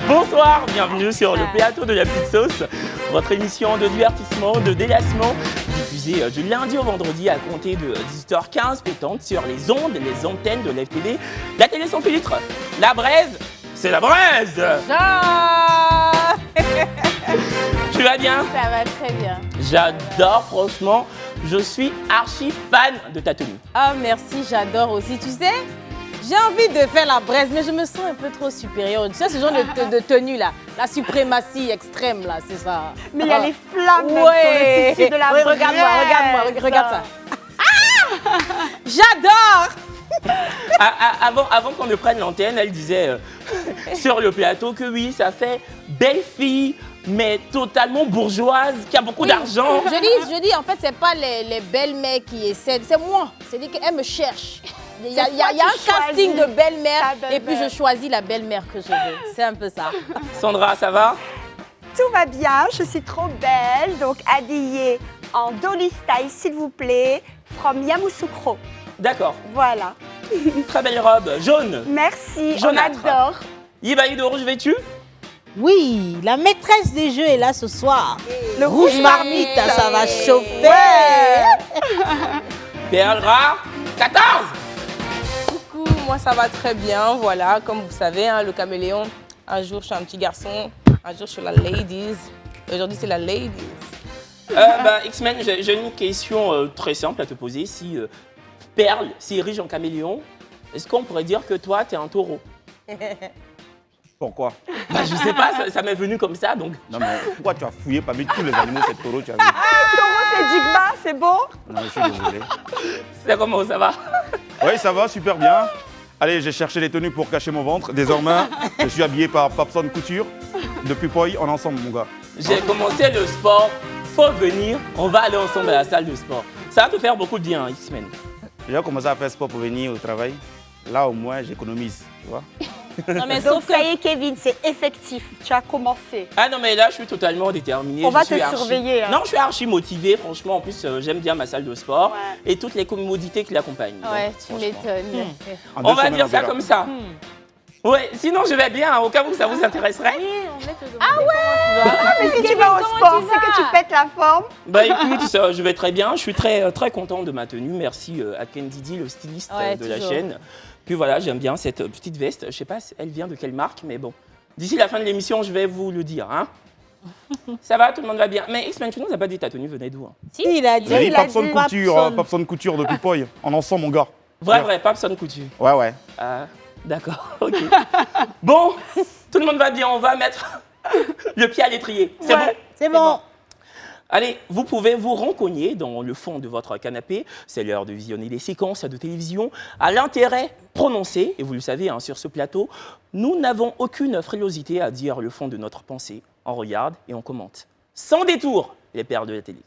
Bonsoir, bienvenue sur le plateau de la petite sauce, votre émission de divertissement, de délassement, diffusée du lundi au vendredi à compter de 18h15, pétante sur les ondes, les antennes de l'FTV, la télé sans filtre. La braise, c'est la braise. Tu vas bien? Ça va très bien. J'adore, franchement, je suis archi fan de ta tenue. Ah merci, j'adore aussi. Tu sais, j'ai envie de faire la braise, mais je me sens un peu trop supérieure. Tu sais, ce genre de tenue là, la suprématie extrême là, c'est ça. Mais il y a les flammes même Ouais. sur le tissu de la Ouais, braise. regarde-moi, regarde ça. Ah, j'adore. Avant qu'on ne prenne l'antenne, elle disait sur le plateau que oui, ça fait belle fille, mais totalement bourgeoise, qui a beaucoup d'argent. Je dis, en fait, c'est pas les belles-mères qui essaient, c'est moi. C'est-à-dire qu'elles me cherchent. Il y a un casting de belle-mère et puis je choisis la belle-mère que je veux. C'est un peu ça. Sandra, ça va? Tout va bien, je suis trop belle, donc habillée en Dolly Style, s'il vous plaît, from Yamoussoukro. D'accord. Voilà. Très belle robe, jaune. Merci, Jaunâtre. on adore. Yibaï de rouge vêtu? Oui, la maîtresse des jeux est là ce soir. Le Rouge marmite, ça va chauffer. Perle rare, 14. Coucou, moi ça va très bien, voilà, comme vous savez, hein, le caméléon, un jour je suis un petit garçon, un jour je suis la ladies, aujourd'hui c'est la ladies. X-Men, j'ai une question très simple à te poser. Si Perle s'érige en caméléon, est-ce qu'on pourrait dire que toi, t'es un taureau? Pourquoi? Je sais pas, ça m'est venu comme ça, donc... Non mais pourquoi tu as fouillé parmi tous les animaux cette taureau tu as vu? Taureau, c'est Jigba, c'est beau? Non, je suis désolé. C'est comment, ça va? Oui, ça va, super bien. Allez, j'ai cherché les tenues pour cacher mon ventre. Désormais, je suis habillé par Papson Couture. Depuis Poi, on est ensemble, mon gars. J'ai commencé le sport, faut venir, on va aller ensemble à la salle de sport. Ça va te faire beaucoup de bien, hein, X-Men. J'ai commencé à faire sport pour venir au travail. Là, au moins, j'économise, tu vois. Non, mais Donc sauf ça y que est, Kevin, c'est effectif, tu as commencé. Ah non, mais là, je suis totalement déterminé. On va Je suis te surveiller, hein. Non, je suis archi motivé, franchement. En plus, j'aime bien ma salle de sport Ouais. et toutes les commodités qui l'accompagnent. ouais, Donc, tu franchement. m'étonnes. En On 2 va semaines, dire ça verra. comme ça. Ouais, sinon je vais bien, au cas où ça vous intéresserait. Mais si tu vas au sport, c'est que tu pètes la forme. Bah écoute, je vais très bien, je suis très content de ma tenue. Merci à Ken Didi, le styliste Ouais, de la toujours. chaîne. Puis voilà, j'aime bien cette petite veste. Je sais pas, elle vient de quelle marque, mais bon. D'ici la fin de l'émission, je vais vous le dire. Hein. Ça va, tout le monde va bien. Mais X-Men, tu nous as pas dit ta tenue venait d'où? Hein? Il a dit, J'ai dit il a Papson dit Couture, Papson Couture depuis Poi. On est ensemble, mon gars. Vrai, Papson Couture. Ouais, ouais. Ah, d'accord, ok. Bon, tout le monde va bien, on va mettre le pied à l'étrier. C'est bon? c'est bon. Allez, vous pouvez vous rencogner dans le fond de votre canapé. C'est l'heure de visionner des séquences de télévision à l'intérêt prononcé. Et vous le savez, hein, sur ce plateau, nous n'avons aucune frilosité à dire le fond de notre pensée. On regarde et on commente. Sans détour, les pères de la télé.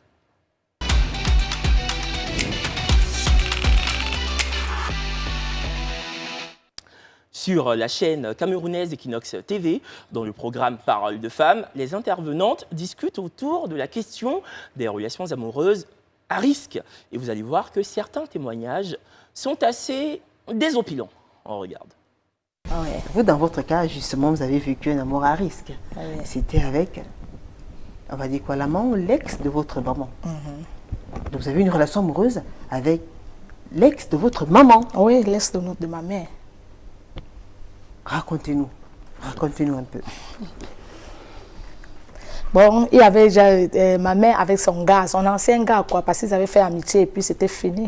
Sur la chaîne camerounaise Equinox TV, dans le programme Parole de femmes, les intervenantes discutent autour de la question des relations amoureuses à risque. Et vous allez voir que certains témoignages sont assez désopilants. On regarde. Ah ouais. Vous, dans votre cas, justement, vous avez vécu un amour à risque. C'était avec, on va dire quoi, l'amant ou l'ex de votre maman. Donc vous avez une relation amoureuse avec l'ex de votre maman. Oui, l'ex de ma mère. Racontez-nous un peu. Bon, il y avait déjà ma mère avec son gars, son ancien gars, quoi, parce qu'ils avaient fait amitié et puis c'était fini.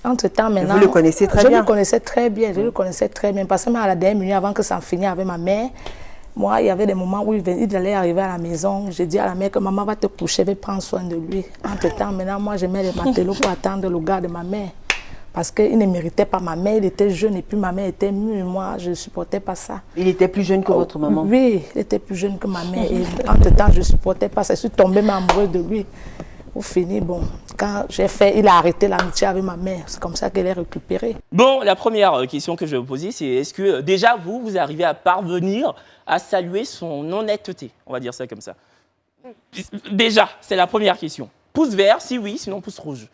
Entre-temps, maintenant... Vous le connaissez très bien? Je le connaissais très bien, je le connaissais très bien. Parce que même à la dernière minute, avant que ça en finisse avec ma mère, moi, il y avait des moments où il allait arriver à la maison. J'ai dit à la mère que maman va te coucher, va prendre soin de lui. Entre-temps, maintenant, moi, je mets les matelots pour attendre le gars de ma mère. Parce qu'il ne méritait pas ma mère, il était jeune et puis ma mère était mûre. Moi, je ne supportais pas ça. Il était plus jeune que votre maman? Oui, il était plus jeune que ma mère. Et entre-temps, je ne supportais pas ça. Je suis tombée amoureuse de lui. Au fini, bon, quand j'ai fait, il a arrêté l'amitié avec ma mère. C'est comme ça qu'elle est récupérée. Bon, la première question que je vais vous poser, c'est est-ce que déjà vous arrivez à parvenir à saluer son honnêteté? On va dire ça comme ça. Déjà, c'est la première question. Pouce vert, si oui, sinon pouce rouge.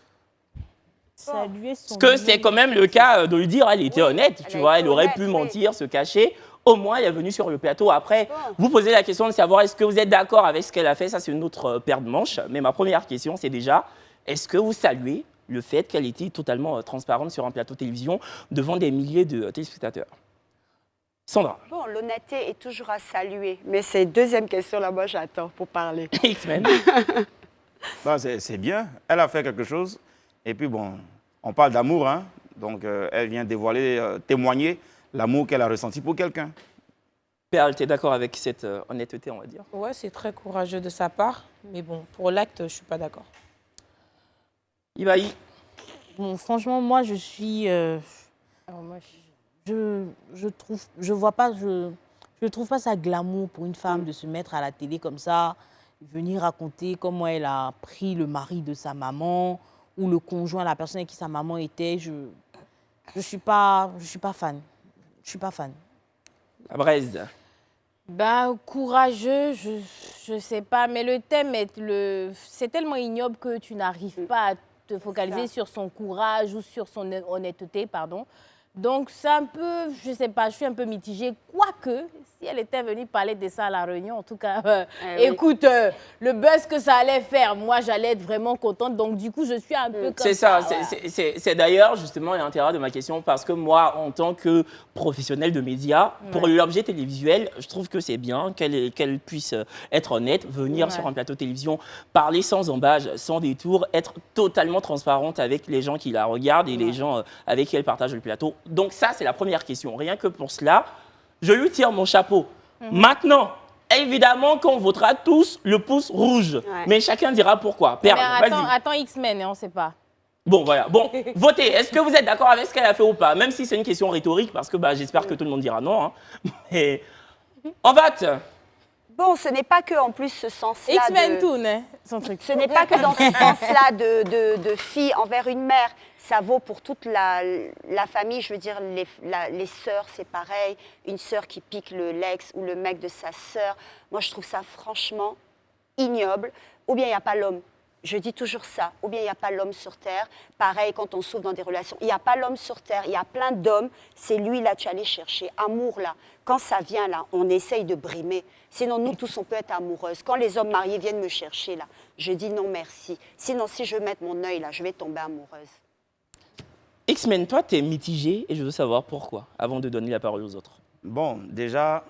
Saluer son Parce que c'est quand même le cas de lui dire, elle était honnête, tu vois, elle aurait pu mentir, se cacher. Au moins, elle est venue sur le plateau. Après, vous posez la question de savoir est-ce que vous êtes d'accord avec ce qu'elle a fait. Ça, c'est une autre paire de manches. Mais ma première question, c'est déjà, est-ce que vous saluez le fait qu'elle était totalement transparente sur un plateau de télévision devant des milliers de téléspectateurs? Sandra. Bon, l'honnêteté est toujours à saluer. Mais c'est deuxième question, là, moi, j'attends pour parler. X-Men. Bah, c'est bien. Elle a fait quelque chose. Et puis, bon, on parle d'amour, hein. Donc, elle vient dévoiler, témoigner l'amour qu'elle a ressenti pour quelqu'un. Perle, tu es d'accord avec cette honnêteté, on va dire? Ouais, c'est très courageux de sa part. Mais bon, pour l'acte, je ne suis pas d'accord. Ibaï. Bon, franchement, moi, je suis... je trouve pas ça glamour pour une femme de se mettre à la télé comme ça, venir raconter comment elle a pris le mari de sa maman ou le conjoint, la personne avec qui sa maman était. Je suis pas fan. Je suis pas fan. La Braise. Bah, courageux, je sais pas, mais le thème c'est tellement ignoble que tu n'arrives pas à te focaliser sur son courage ou sur son honnêteté, pardon. Donc, c'est un peu, je sais pas, je suis un peu mitigée. Quoique, si elle était venue parler de ça à la réunion, en tout cas, écoute, le buzz que ça allait faire, moi, j'allais être vraiment contente. Donc, du coup, je suis un peu comme C'est ça, voilà. c'est d'ailleurs justement l'intérêt de ma question parce que moi, en tant que professionnel de médias, pour l'objet télévisuel, je trouve que c'est bien qu'elle puisse être honnête, venir sur un plateau de télévision, parler sans embâche, sans détour, être totalement transparente avec les gens qui la regardent et les gens avec qui elle partage le plateau. Donc ça, c'est la première question. Rien que pour cela, je lui tire mon chapeau. Maintenant, évidemment qu'on votera tous le pouce rouge. Mais chacun dira pourquoi. Perle, Mais vas-y. attends X-Men, on ne sait pas. Bon, voilà. Bon, votez. Est-ce que vous êtes d'accord avec ce qu'elle a fait ou pas? Même si c'est une question rhétorique, parce que j'espère que tout le monde dira non. Hein. Mais on vote. Bon, ce n'est pas que en plus ce sens-là. X-Men Toon, hein, son truc. Ce n'est pas que dans ce sens-là de fille envers une mère. Ça vaut pour toute la famille. Je veux dire, les sœurs, c'est pareil. Une sœur qui pique l'ex ou le mec de sa sœur. Moi, je trouve ça franchement ignoble. Ou bien il n'y a pas l'homme. Je dis toujours ça. Ou bien il n'y a pas l'homme sur Terre. Pareil, quand on souffre dans des relations, il n'y a pas l'homme sur Terre. Il y a plein d'hommes. C'est lui, là, tu allais chercher. Amour, là. Quand ça vient, là, on essaye de brimer. Sinon, nous tous, on peut être amoureuses. Quand les hommes mariés viennent me chercher, là, je dis non, merci. Sinon, si je veux mettre mon œil, là, je vais tomber amoureuse. X-Men, toi, tu es mitigé et je veux savoir pourquoi, avant de donner la parole aux autres. Bon, déjà,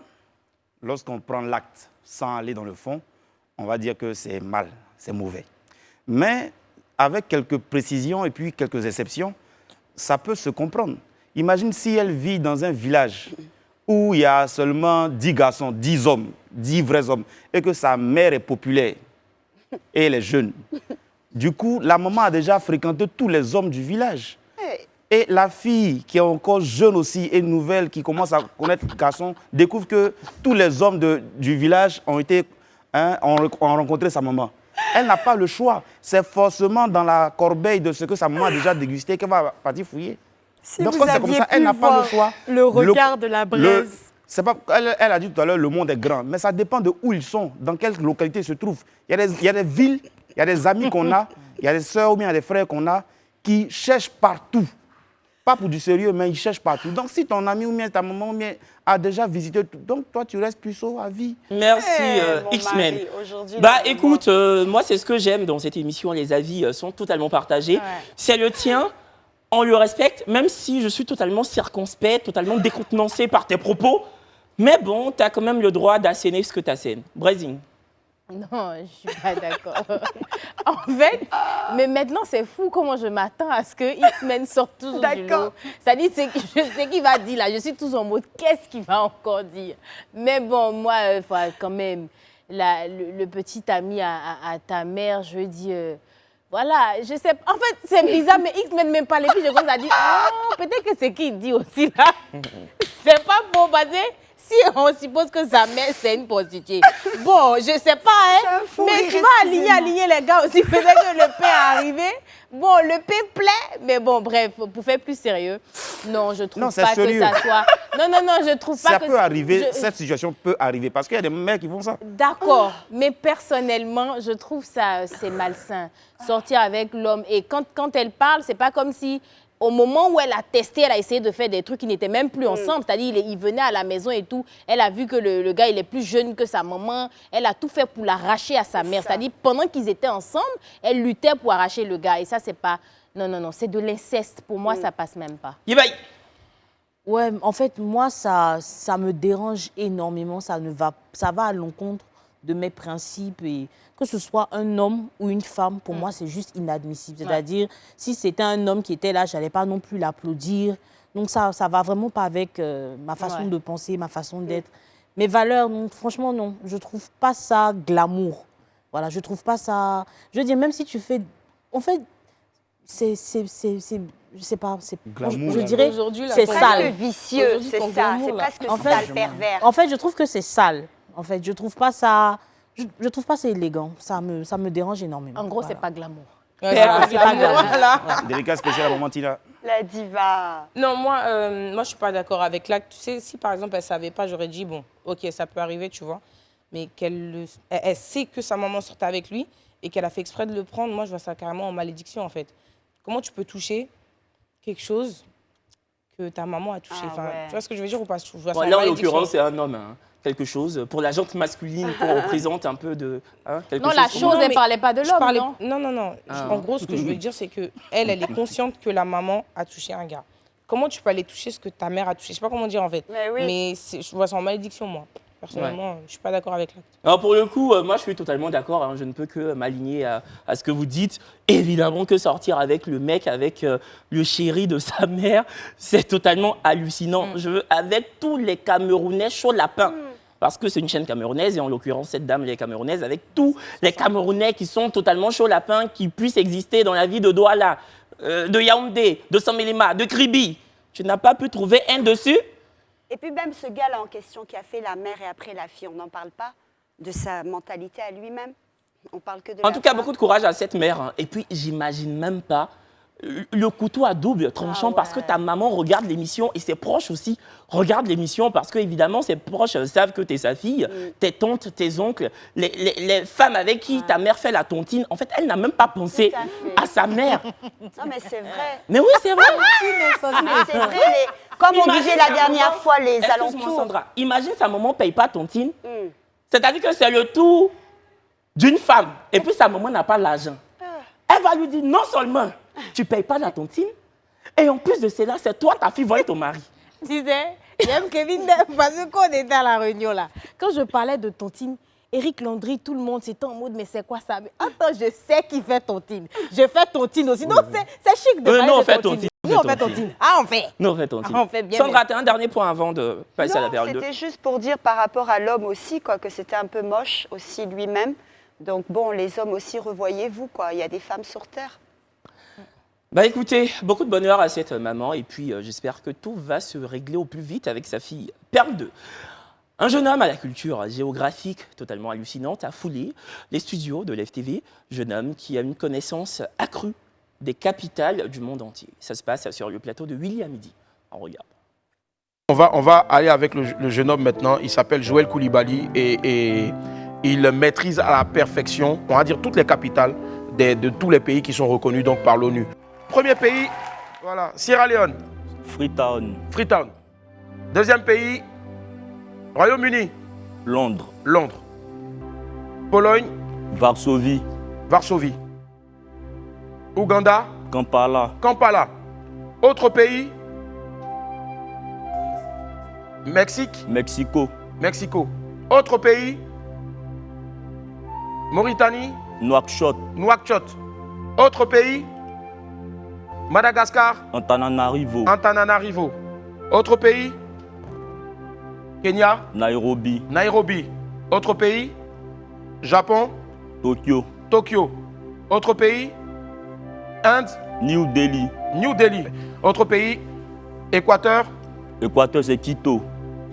lorsqu'on prend l'acte sans aller dans le fond, on va dire que c'est mal, c'est mauvais. Mais avec quelques précisions et puis quelques exceptions, ça peut se comprendre. Imagine si elle vit dans un village où il y a seulement 10 garçons, 10 hommes, 10 vrais hommes, et que sa mère est populaire et elle est jeune. Du coup, la maman a déjà fréquenté tous les hommes du village. Et la fille, qui est encore jeune aussi et nouvelle, qui commence à connaître le garçon, découvre que tous les hommes du village ont rencontré sa maman. Elle n'a pas le choix. C'est forcément dans la corbeille de ce que sa maman a déjà dégusté qu'elle va partir fouiller. Si donc, vous comme c'est comme aviez ça, elle pu n'a pas voir le choix. le regard de la braise. Elle a dit tout à l'heure, le monde est grand. Mais ça dépend de où ils sont, dans quelle localité ils se trouvent. Il y a des villes, il y a des amis qu'on a, il y a des sœurs ou bien des frères qu'on a qui cherchent partout. Pas pour du sérieux, mais ils cherchent partout. Donc, si ton ami ou bien ta maman ou bien a déjà visité tout, donc toi, tu restes puceau à vie. Merci, X-Men. Écoute, moi, c'est ce que j'aime dans cette émission. Les avis sont totalement partagés. C'est le tien. On le respecte, même si je suis totalement circonspect, totalement décontenancé par tes propos. Mais bon, tu as quand même le droit d'asséner ce que tu assènes. Brezing. Non, je ne suis pas d'accord. En fait, mais maintenant, c'est fou comment je m'attends à ce que X-Men sorte toujours du lot. C'est-à-dire, je sais qu'il va dire là, je suis toujours en mode, qu'est-ce qu'il va encore dire? Mais bon, moi, quand même, le petit ami à ta mère, je dis... Voilà, je sais. En fait, c'est bizarre, mais X-Men même pas les filles. Je commence à dire, oh, peut-être que c'est qu'il dit aussi là. C'est pas faux, parce que si on suppose que sa mère, c'est une prostituée. Bon, je sais pas, hein. Mais tu vas aligner les gars aussi. Peut-être que le pain est arrivé. Bon, le pain plaît, mais bon, bref, pour faire plus sérieux, non, je trouve pas que ça soit... Non, je trouve pas que... Ça peut arriver, cette situation peut arriver, parce qu'il y a des mères qui font ça. D'accord, mais personnellement, je trouve ça, c'est malsain. Sortir avec l'homme, et quand elle parle, c'est pas comme si... au moment où elle a testé, elle a essayé de faire des trucs qui n'étaient même plus ensemble. C'est-à-dire, il venait à la maison et tout. Elle a vu que le gars, il est plus jeune que sa maman. Elle a tout fait pour l'arracher à sa mère. C'est-à-dire, pendant qu'ils étaient ensemble, elle luttait pour arracher le gars. Et ça, c'est pas... Non, c'est de l'inceste. Pour moi, ça passe même pas. Yibaï. Ouais, en fait, moi, ça me dérange énormément. Ça va à l'encontre de mes principes. Et que ce soit un homme ou une femme, pour moi, c'est juste inadmissible. C'est-à-dire, si c'était un homme qui était là, je n'allais pas non plus l'applaudir. Donc, ça ne va vraiment pas avec ma façon de penser, ma façon d'être. Mes valeurs, non, franchement, non. Je ne trouve pas ça glamour. Voilà, je ne trouve pas ça... Je veux dire, même si tu fais... En fait, je sais pas, Glamour, je dirais, aujourd'hui, là, c'est ton- sale. Presque vicieux, Aujourd'hui, c'est ton ça. glamour, C'est là. presque En fait, sale, pervers. En fait, je trouve que c'est sale. En fait, je trouve pas ça... Je trouve pas ça élégant. Ça me dérange énormément. En gros, Voilà. c'est pas glamour. Ouais, voilà, c'est pas grave. voilà. Délicat spécial à Mamantina. La diva. Non, moi, je suis pas d'accord avec l'acte. Tu sais, si par exemple, elle savait pas, j'aurais dit, bon, ok, ça peut arriver, tu vois. Mais elle sait que sa maman sortait avec lui et qu'elle a fait exprès de le prendre, moi, je vois ça carrément en malédiction, en fait. Comment tu peux toucher quelque chose que ta maman a touché? Enfin, tu vois ce que je veux dire ou pas? Je vois ça Bon, là, en malédiction. l'occurrence, c'est un homme. Hein. Quelque chose. Pour la jante masculine, qu'on représente un peu de... Hein, quelque Non, la chose- chose, Non, elle mais parlait pas de Je l'homme, parlais- non? Non. Ah. En gros, ce que je veux dire, c'est que elle est consciente que la maman a touché un gars. Comment tu peux aller toucher ce que ta mère a touché? Je sais pas comment dire en fait. Mais oui. Mais je vois ça en malédiction, moi. Personnellement, je suis pas d'accord avec l'acte. Alors pour le coup, moi je suis totalement d'accord, hein, je ne peux que m'aligner à ce que vous dites. Évidemment que sortir avec le mec, avec le chéri de sa mère, c'est totalement hallucinant. Je veux avec tous les Camerounais chaud lapin. Parce que c'est une chaîne camerounaise et en l'occurrence cette dame elle est camerounaise, avec tous les Camerounais qui sont totalement chaud lapin, qui puissent exister dans la vie de Douala, de Yaoundé, de Saint-Mélima, de Kribi. Tu n'as pas pu trouver un dessus? Et puis même ce gars-là en question qui a fait la mère et après la fille, on n'en parle pas de sa mentalité à lui-même. On parle que de En la tout cas, femme. beaucoup de courage à cette mère. Hein. Et puis, j'imagine même pas le couteau à double tranchant parce que ta maman regarde l'émission et ses proches aussi regardent l'émission parce que, évidemment, ses proches savent que tu es sa fille, tes tantes, tes oncles, les femmes avec qui ta mère fait la tontine. En fait, elle n'a même pas pensé Tout à fait. à sa mère. Non mais c'est vrai. Mais oui, c'est vrai. Mais c'est vrai. Comme on Imagine disait la sa dernière maman- fois, les Excuse-moi, alentours. Sandra, imagine sa maman ne paye pas tontine. Hmm. C'est-à-dire que c'est le tour d'une femme. Et puis sa maman n'a pas l'argent. Elle va lui dire non seulement tu ne payes pas la tontine, et en plus de cela, c'est toi, ta fille, vole ton mari. Tu sais, j'aime Kevin, parce que quand on était à la réunion là, quand je parlais de tontine, Eric Landry, tout le monde, c'était en mode, mais c'est quoi ça? Mais attends, je sais qui fait tontine. Je fais tontine aussi. Donc, c'est chic de parler nous, on de fait tontine. tontine. Nous, on fait tontine. Ah, on fait. Non, on fait tontine. Ah, on fait bien, Sandra, tu as un dernier point avant de passer à la Non, période 2. c'était juste pour dire par rapport à l'homme aussi, quoi, que c'était un peu moche aussi lui-même. Donc bon, les hommes aussi, revoyez-vous, quoi. Il y a des femmes sur Terre. Bah écoutez, beaucoup de bonheur à cette maman et puis j'espère que tout va se régler au plus vite avec sa fille Perle 2. Un jeune homme à la culture géographique totalement hallucinante a foulé les studios de l'FTV, jeune homme qui a une connaissance accrue des capitales du monde entier. Ça se passe sur le plateau de Willy à midi. On regarde. On va aller avec le jeune homme maintenant. Il s'appelle Joël Koulibaly et il maîtrise à la perfection, on va dire, toutes les capitales de tous les pays qui sont reconnus donc par l'ONU. Premier pays, voilà, Sierra Leone. Freetown. Freetown. Deuxième pays, Royaume-Uni. Londres. Londres. Pologne. Varsovie. Varsovie. Ouganda. Kampala. Kampala. Autre pays, Mexique. Mexico. Mexico. Autre pays, Mauritanie. Nouakchott. Nouakchott. Autre pays, Madagascar. Antananarivo. Antananarivo. Autre pays, Kenya. Nairobi. Nairobi. Autre pays, Japon. Tokyo. Tokyo. Autre pays, Inde. New Delhi. New Delhi. Autre pays, Équateur. Équateur, c'est Quito.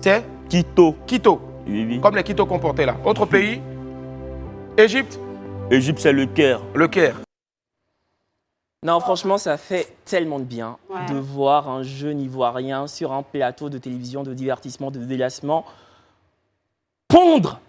C'est Quito. Quito. Oui, oui. Comme les Quito qu'on portait là. Autre pays, Égypte. Égypte, c'est le Caire. Le Caire. Non, franchement, ça fait tellement de bien de voir un jeune Ivoirien sur un plateau de télévision, de divertissement, de délassement, pondre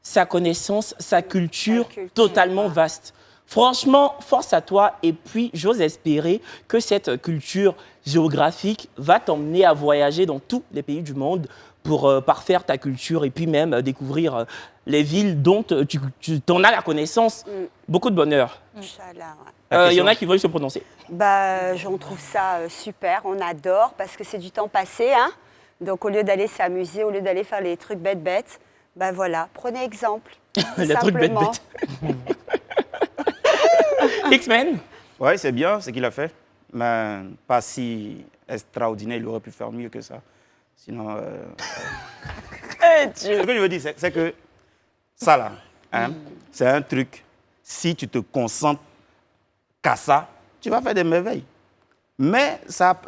sa connaissance, sa culture totalement vaste. Franchement, force à toi. Et puis, j'ose espérer que cette culture géographique va t'emmener à voyager dans tous les pays du monde pour parfaire ta culture et puis même découvrir les villes dont tu en as la connaissance. Beaucoup de bonheur. Inch'Allah, ouais. Il y en a qui veulent se prononcer. Bah, on trouve ça super, on adore parce que c'est du temps passé. Hein. Donc au lieu d'aller s'amuser, au lieu d'aller faire les trucs bêtes, bah voilà, prenez exemple. Les trucs bêtes. X-Men. Oui, c'est bien ce qu'il a fait, mais pas si extraordinaire. Il aurait pu faire mieux que ça. Sinon, ce que je veux dire, c'est que ça là, hein, c'est un truc. Si tu te concentres qu'à ça, tu vas faire des merveilles. Mais ça,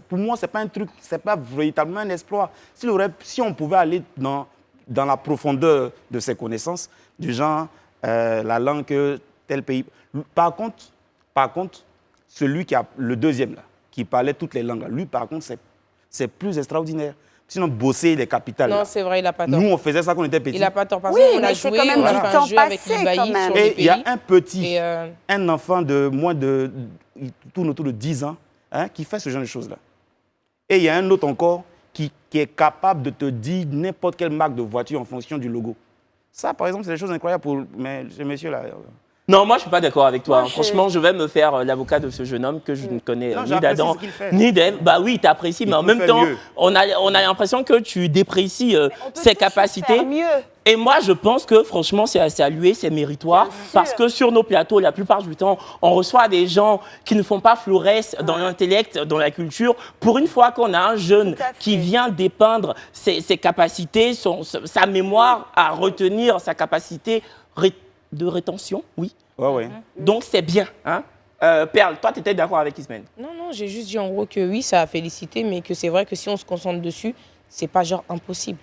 pour moi, c'est pas un truc, c'est pas véritablement un exploit. Si on pouvait aller dans la profondeur de ses connaissances, du genre la langue que tel pays. Par contre, celui qui a le deuxième là, qui parlait toutes les langues, lui par contre, c'est plus extraordinaire. Sinon, bosser les capitales. Non, c'est vrai, il n'a pas tort. Nous, on faisait ça quand on était petits. Il n'a pas tort. Parce Oui, qu'on mais a c'est joué, quand même on a du fait un temps jeu avec passé, l'Ibaï quand même. sur les Et il y a pays. un petit, Et, un enfant de moins de, il tourne autour de 10 ans, hein, qui fait ce genre de choses-là. Et il y a un autre encore qui est capable de te dire n'importe quelle marque de voiture en fonction du logo. Ça, par exemple, c'est des choses incroyables pour ce monsieur-là. Non, moi, je ne suis pas d'accord avec toi. Moi, Franchement, je vais me faire l'avocat de ce jeune homme que je ne connais Non, ni j'apprécie d'Adam, ce qu'il fait. ni d'Ève. Bah oui, tu apprécies, mais en peut même faire temps, mieux. on a l'impression que tu déprécies On peut ses toujours capacités. faire mieux. Et moi, je pense que franchement, c'est à saluer, c'est méritoire. Bien sûr. Parce que sur nos plateaux, la plupart du temps, on reçoit des gens qui ne font pas florès dans l'intellect, dans la culture. Pour une fois qu'on a un jeune Tout à fait. qui vient dépeindre ses capacités, sa mémoire à retenir, sa capacité de rétention, oui. Ouais. Donc, c'est bien. Hein? Perle, toi, tu étais d'accord avec Ismaël? Non, j'ai juste dit en gros que oui, ça a félicité, mais que c'est vrai que si on se concentre dessus, c'est pas genre impossible.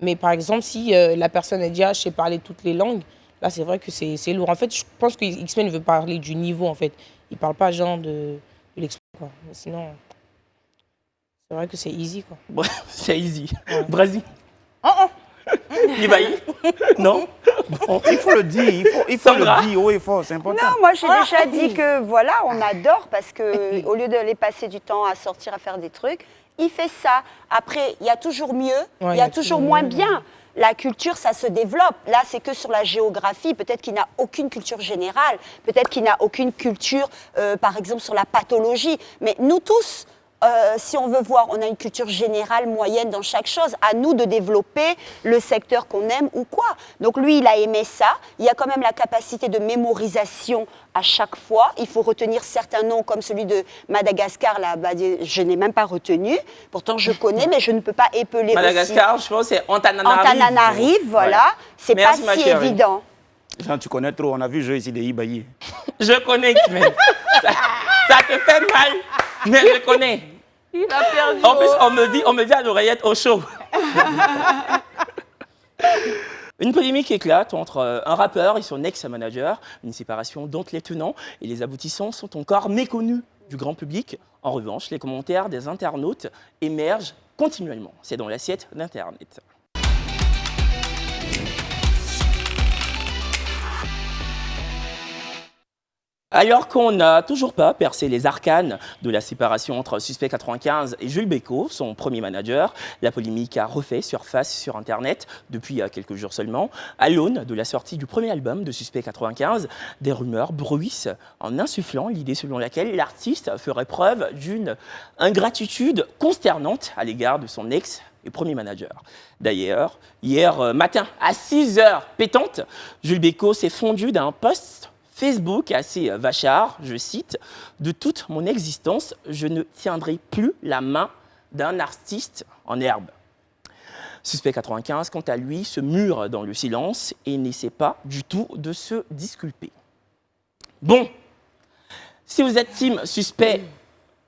Mais par exemple, si la personne a dit, je sais parler toutes les langues, là, c'est vrai que c'est lourd. En fait, je pense que X-Men veut parler du niveau, en fait. Il parle pas genre de l'exploit, quoi. Mais sinon, c'est vrai que c'est easy, quoi. Bref, c'est easy. Ouais. Brésil. Libaï. Non. Bon. Il faut le dire, il faut Sandra. le dire haut et fort, c'est important. Non, moi j'ai déjà dit que voilà, on adore parce que au lieu d'aller passer du temps à sortir à faire des trucs, il fait ça. Après, il y a toujours mieux, Ouais, il y a toujours moins bien. La culture, ça se développe. Là, c'est que sur la géographie. Peut-être qu'il n'a aucune culture générale. Peut-être qu'il n'a aucune culture, par exemple, sur la pathologie. Mais nous tous, si on veut voir, on a une culture générale, moyenne dans chaque chose. À nous de développer le secteur qu'on aime ou quoi. Donc lui, il a aimé ça. Il y a quand même la capacité de mémorisation à chaque fois. Il faut retenir certains noms, comme celui de Madagascar. Là, bah, je n'ai même pas retenu. Pourtant, je connais, mais je ne peux pas épeler Madagascar, je pense que c'est Antananarive. Antananarive, voilà. Ouais. C'est pas Merci, ma si chérie. évident. Jean, tu connais trop, on a vu le jeu ici des Ibaï. Je connais X-Men. ça te fait mal, mais je connais. Il a perdu. En plus, on me dit à l'oreillette au chaud. Une polémique éclate entre un rappeur et son ex-manager. Une séparation dont les tenants et les aboutissants sont encore méconnus du grand public. En revanche, les commentaires des internautes émergent continuellement. C'est dans l'assiette d'Internet. Alors qu'on n'a toujours pas percé les arcanes de la séparation entre Suspect 95 et Jules Bécaud, son premier manager, la polémique a refait surface sur Internet depuis quelques jours seulement. À l'aune de la sortie du premier album de Suspect 95, des rumeurs bruissent en insufflant l'idée selon laquelle l'artiste ferait preuve d'une ingratitude consternante à l'égard de son ex et premier manager. D'ailleurs, hier matin, à 6h pétantes, Jules Bécaud s'est fondu d'un post Facebook assez vachard, je cite, « De toute mon existence, je ne tiendrai plus la main d'un artiste en herbe. » Suspect 95, quant à lui, se mure dans le silence et n'essaie pas du tout de se disculper. Bon, si vous êtes team Suspect,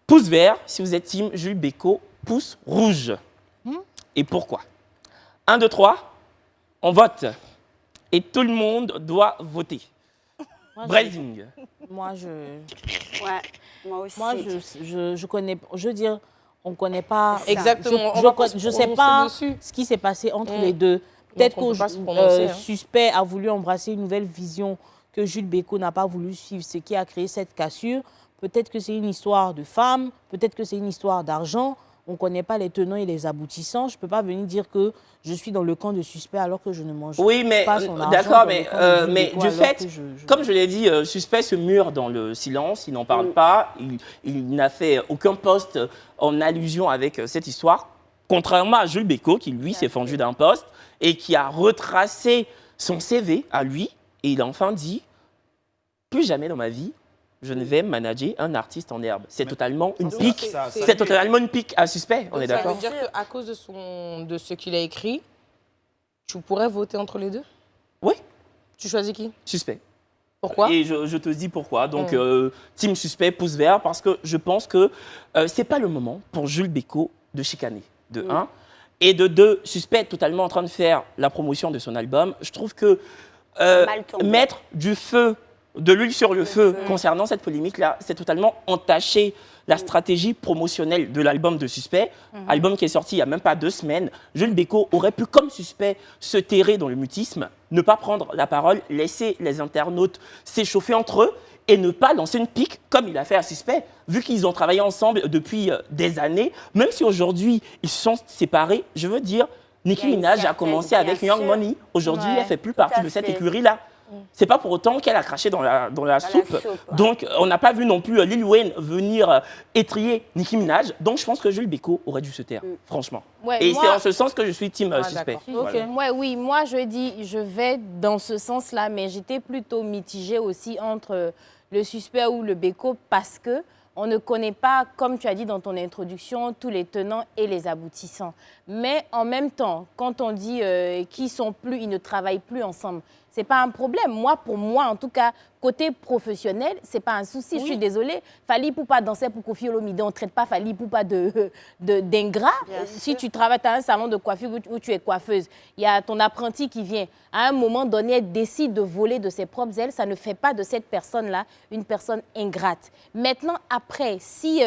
pouce vert. Si vous êtes team Jules Bécaud, pouce rouge. Et pourquoi? 1, 2, 3, on vote. Et tout le monde doit voter. Brazing. Moi, Ouais, moi aussi. Moi, je connais, je veux dire, on ne connaît pas. Exactement. Je ne sais pas ce qui s'est passé entre les deux. Peut-être on peut que pas se prononcer, hein. Suspect a voulu embrasser une nouvelle vision que Jules Bécaud n'a pas voulu suivre ce qui a créé cette cassure. Peut-être que c'est une histoire de femme, peut-être que c'est une histoire d'argent. On ne connaît pas les tenants et les aboutissants. Je ne peux pas venir dire que je suis dans le camp de suspect alors que je ne mange pas son argent. D'accord, mais du fait, comme je l'ai dit, suspect se mure dans le silence, il n'en parle pas, il n'a fait aucun post en allusion avec cette histoire, contrairement à Jules Bécaud qui, lui, s'est fendu d'un post et qui a retracé son CV à lui, et il a enfin dit « Plus jamais dans ma vie, je ne vais manager un artiste en herbe. » C'est totalement une pique. C'est totalement une pique à suspect, on est d'accord? Ça veut dire qu'à cause de ce qu'il a écrit, tu pourrais voter entre les deux? Oui. Tu choisis qui? Suspect. Pourquoi? Et je te dis pourquoi. Donc, team suspect, pouce vert, parce que je pense que ce n'est pas le moment pour Jules Bécaud de chicaner, de 1. Et de 2, suspect totalement en train de faire la promotion de son album. Je trouve que mettre du feu, de l'huile sur le feu concernant cette polémique-là, c'est totalement entacher la stratégie promotionnelle de l'album de Suspect, album qui est sorti il n'y a même pas 2 semaines. Jules Bécaud aurait pu, comme Suspect, se terrer dans le mutisme, ne pas prendre la parole, laisser les internautes s'échauffer entre eux et ne pas lancer une pique comme il a fait à Suspect, vu qu'ils ont travaillé ensemble depuis des années. Même si aujourd'hui, ils se sont séparés, je veux dire, Nicki Minaj a commencé avec Young Money. Aujourd'hui, elle ne fait plus partie de cette écurie-là. C'est pas pour autant qu'elle a craché dans la soupe. Donc, on n'a pas vu non plus Lil Wayne venir étrier Nicki Minaj. Donc, je pense que Jules Bécaud aurait dû se taire, franchement. Ouais, et moi... c'est en ce sens que je suis team suspect. Okay. Voilà. Oui, moi, je dis, je vais dans ce sens-là, mais j'étais plutôt mitigée aussi entre le suspect ou le Bécaud parce que on ne connaît pas, comme tu as dit dans ton introduction, tous les tenants et les aboutissants. Mais en même temps, quand on dit ils ne travaillent plus ensemble, ce n'est pas un problème. Moi, pour moi, en tout cas, côté professionnel, ce n'est pas un souci. Oui. Je suis désolée. Fally Ipupa dansait pour Koffi Olomide. On ne traite pas Fally Ipupa d'ingrat. Si tu travailles à un salon de coiffure où tu es coiffeuse, il y a ton apprenti qui vient. À un moment donné, elle décide de voler de ses propres ailes. Ça ne fait pas de cette personne-là une personne ingrate. Maintenant, après, si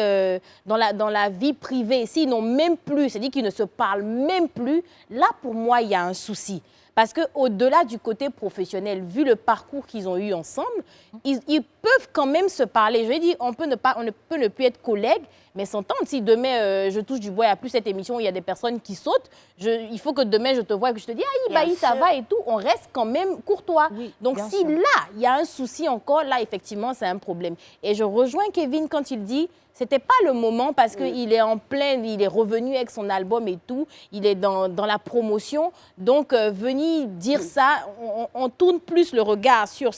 dans la vie privée, s'ils n'ont même plus, c'est-à-dire qu'ils ne se parlent même plus, là, pour moi, il y a un souci. Parce qu'au-delà du côté professionnel, vu le parcours qu'ils ont eu ensemble, ils peuvent quand même se parler. Je vais dire, on peut ne plus être collègues, mais s'entendre. Si demain, je touche du bois, il n'y a plus cette émission où il y a des personnes qui sautent, il faut que demain, je te vois et que je te dis, ah, Ibaï, ça va et tout, on reste quand même courtois. Oui, donc, si là, il y a un souci encore, là, effectivement, c'est un problème. Et je rejoins Kevin quand il dit, c'était pas le moment parce qu'il est en plein, il est revenu avec son album et tout, il est dans la promotion. Donc, venir dire ça, on tourne plus le regard sur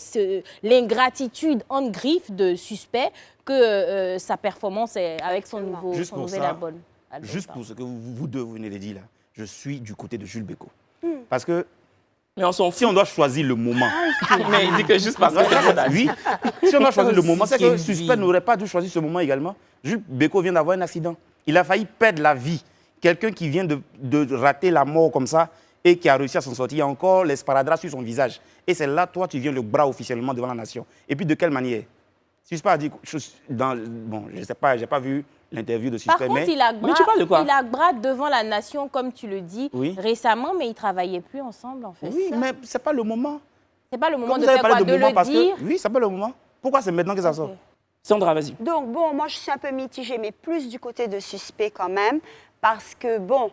l'ingratitude en griffe de Suspect que sa performance avec son nouvel album. Juste pour ce que vous deux venez de dire là, je suis du côté de Jules Bécaud. Parce que mais on s'en fout. Si on doit choisir le moment. Mais il dit que juste parce que oui. Si on doit choisir le moment, c'est que Suspect n'aurait pas dû choisir ce moment également. Jules Bécaud vient d'avoir un accident. Il a failli perdre la vie. Quelqu'un qui vient de rater la mort comme ça et qui a réussi à s'en sortir, il y a encore l'esparadrap sur son visage. Et c'est là, toi, tu viens le bras officiellement devant la nation. Et puis de quelle manière? Suspect a dit, bon, je ne sais pas, je n'ai pas vu l'interview de Suspect. Par contre, il a bras devant la nation, comme tu le dis, récemment, mais ils ne travaillaient plus ensemble, en fait. Oui, mais ce n'est pas le moment. Ce n'est pas le moment de faire quoi, de le dire. Oui, ce n'est pas le moment. Pourquoi c'est maintenant que ça sort? Sandra, vas-y. Donc, bon, moi, je suis un peu mitigée, mais plus du côté de Suspect quand même, parce que, bon,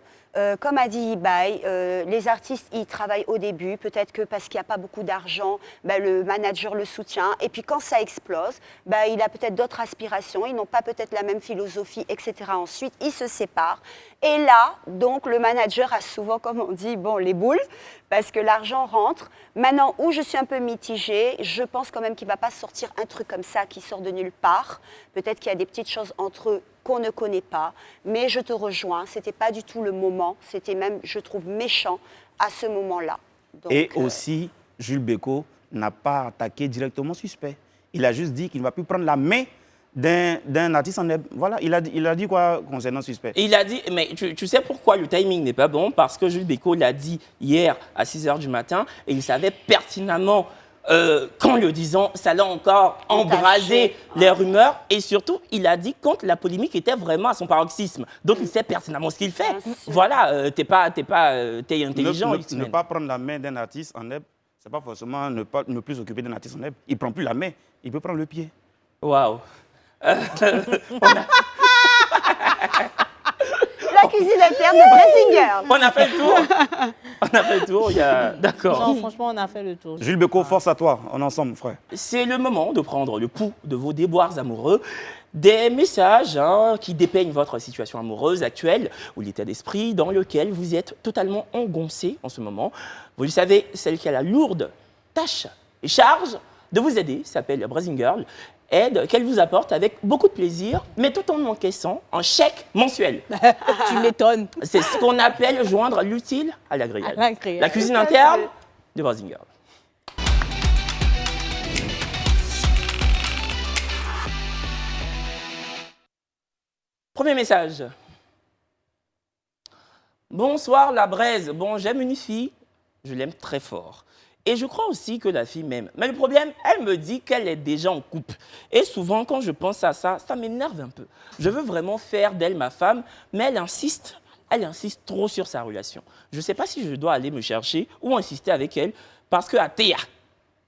comme a dit Ibaï, les artistes, ils travaillent au début, peut-être que parce qu'il n'y a pas beaucoup d'argent, le manager le soutient, et puis quand ça explose, il a peut-être d'autres aspirations, ils n'ont pas peut-être la même philosophie, etc. Ensuite, ils se séparent. Et là, donc, le manager a souvent, comme on dit, bon, les boules, parce que l'argent rentre. Maintenant, où je suis un peu mitigée, je pense quand même qu'il ne va pas sortir un truc comme ça qui sort de nulle part. Peut-être qu'il y a des petites choses entre eux qu'on ne connaît pas, mais je te rejoins, ce n'était pas du tout le moment, c'était même, je trouve, méchant à ce moment-là. Donc, et aussi, Jules Bécaud n'a pas attaqué directement Suspect. Il a juste dit qu'il ne va plus prendre la main d'un artiste en herbe. Voilà, il a dit quoi concernant Suspect? Il a dit, mais tu sais pourquoi le timing n'est pas bon? Parce que Jules Bécaud l'a dit hier à 6h du matin et il savait pertinemment qu'en le disant, ça allait encore embraser les rumeurs. Et surtout, il a dit quand la polémique était vraiment à son paroxysme. Donc, il sait pertinemment ce qu'il fait. Voilà, t'es intelligent. Ne pas prendre la main d'un artiste en herbe, c'est pas forcément ne plus s'occuper d'un artiste en herbe. Il ne prend plus la main, il peut prendre le pied. Waouh. La cuisine interne de Bressinger. On a fait le tour. On a fait le tour, d'accord. Non, franchement, on a fait le tour. Jules Beko, force à toi, on est ensemble, frère. C'est le moment de prendre le pouls de vos déboires amoureux, des messages qui dépeignent votre situation amoureuse actuelle ou l'état d'esprit dans lequel vous êtes totalement engoncé en ce moment. Vous le savez, celle qui a la lourde tâche et charge de vous aider s'appelle Brazzing Girl. Aide qu'elle vous apporte avec beaucoup de plaisir, mais tout en encaissant un chèque mensuel. Tu m'étonnes. C'est ce qu'on appelle joindre l'utile à l'agréable. À l'agréable. La cuisine interne de Brazzing Girl. Premier message. Bonsoir la braise. Bon, j'aime une fille, je l'aime très fort. Et je crois aussi que la fille m'aime. Mais le problème, elle me dit qu'elle est déjà en couple. Et souvent, quand je pense à ça, ça m'énerve un peu. Je veux vraiment faire d'elle ma femme, mais elle insiste trop sur sa relation. Je ne sais pas si je dois aller me chercher ou insister avec elle, parce que à Théa,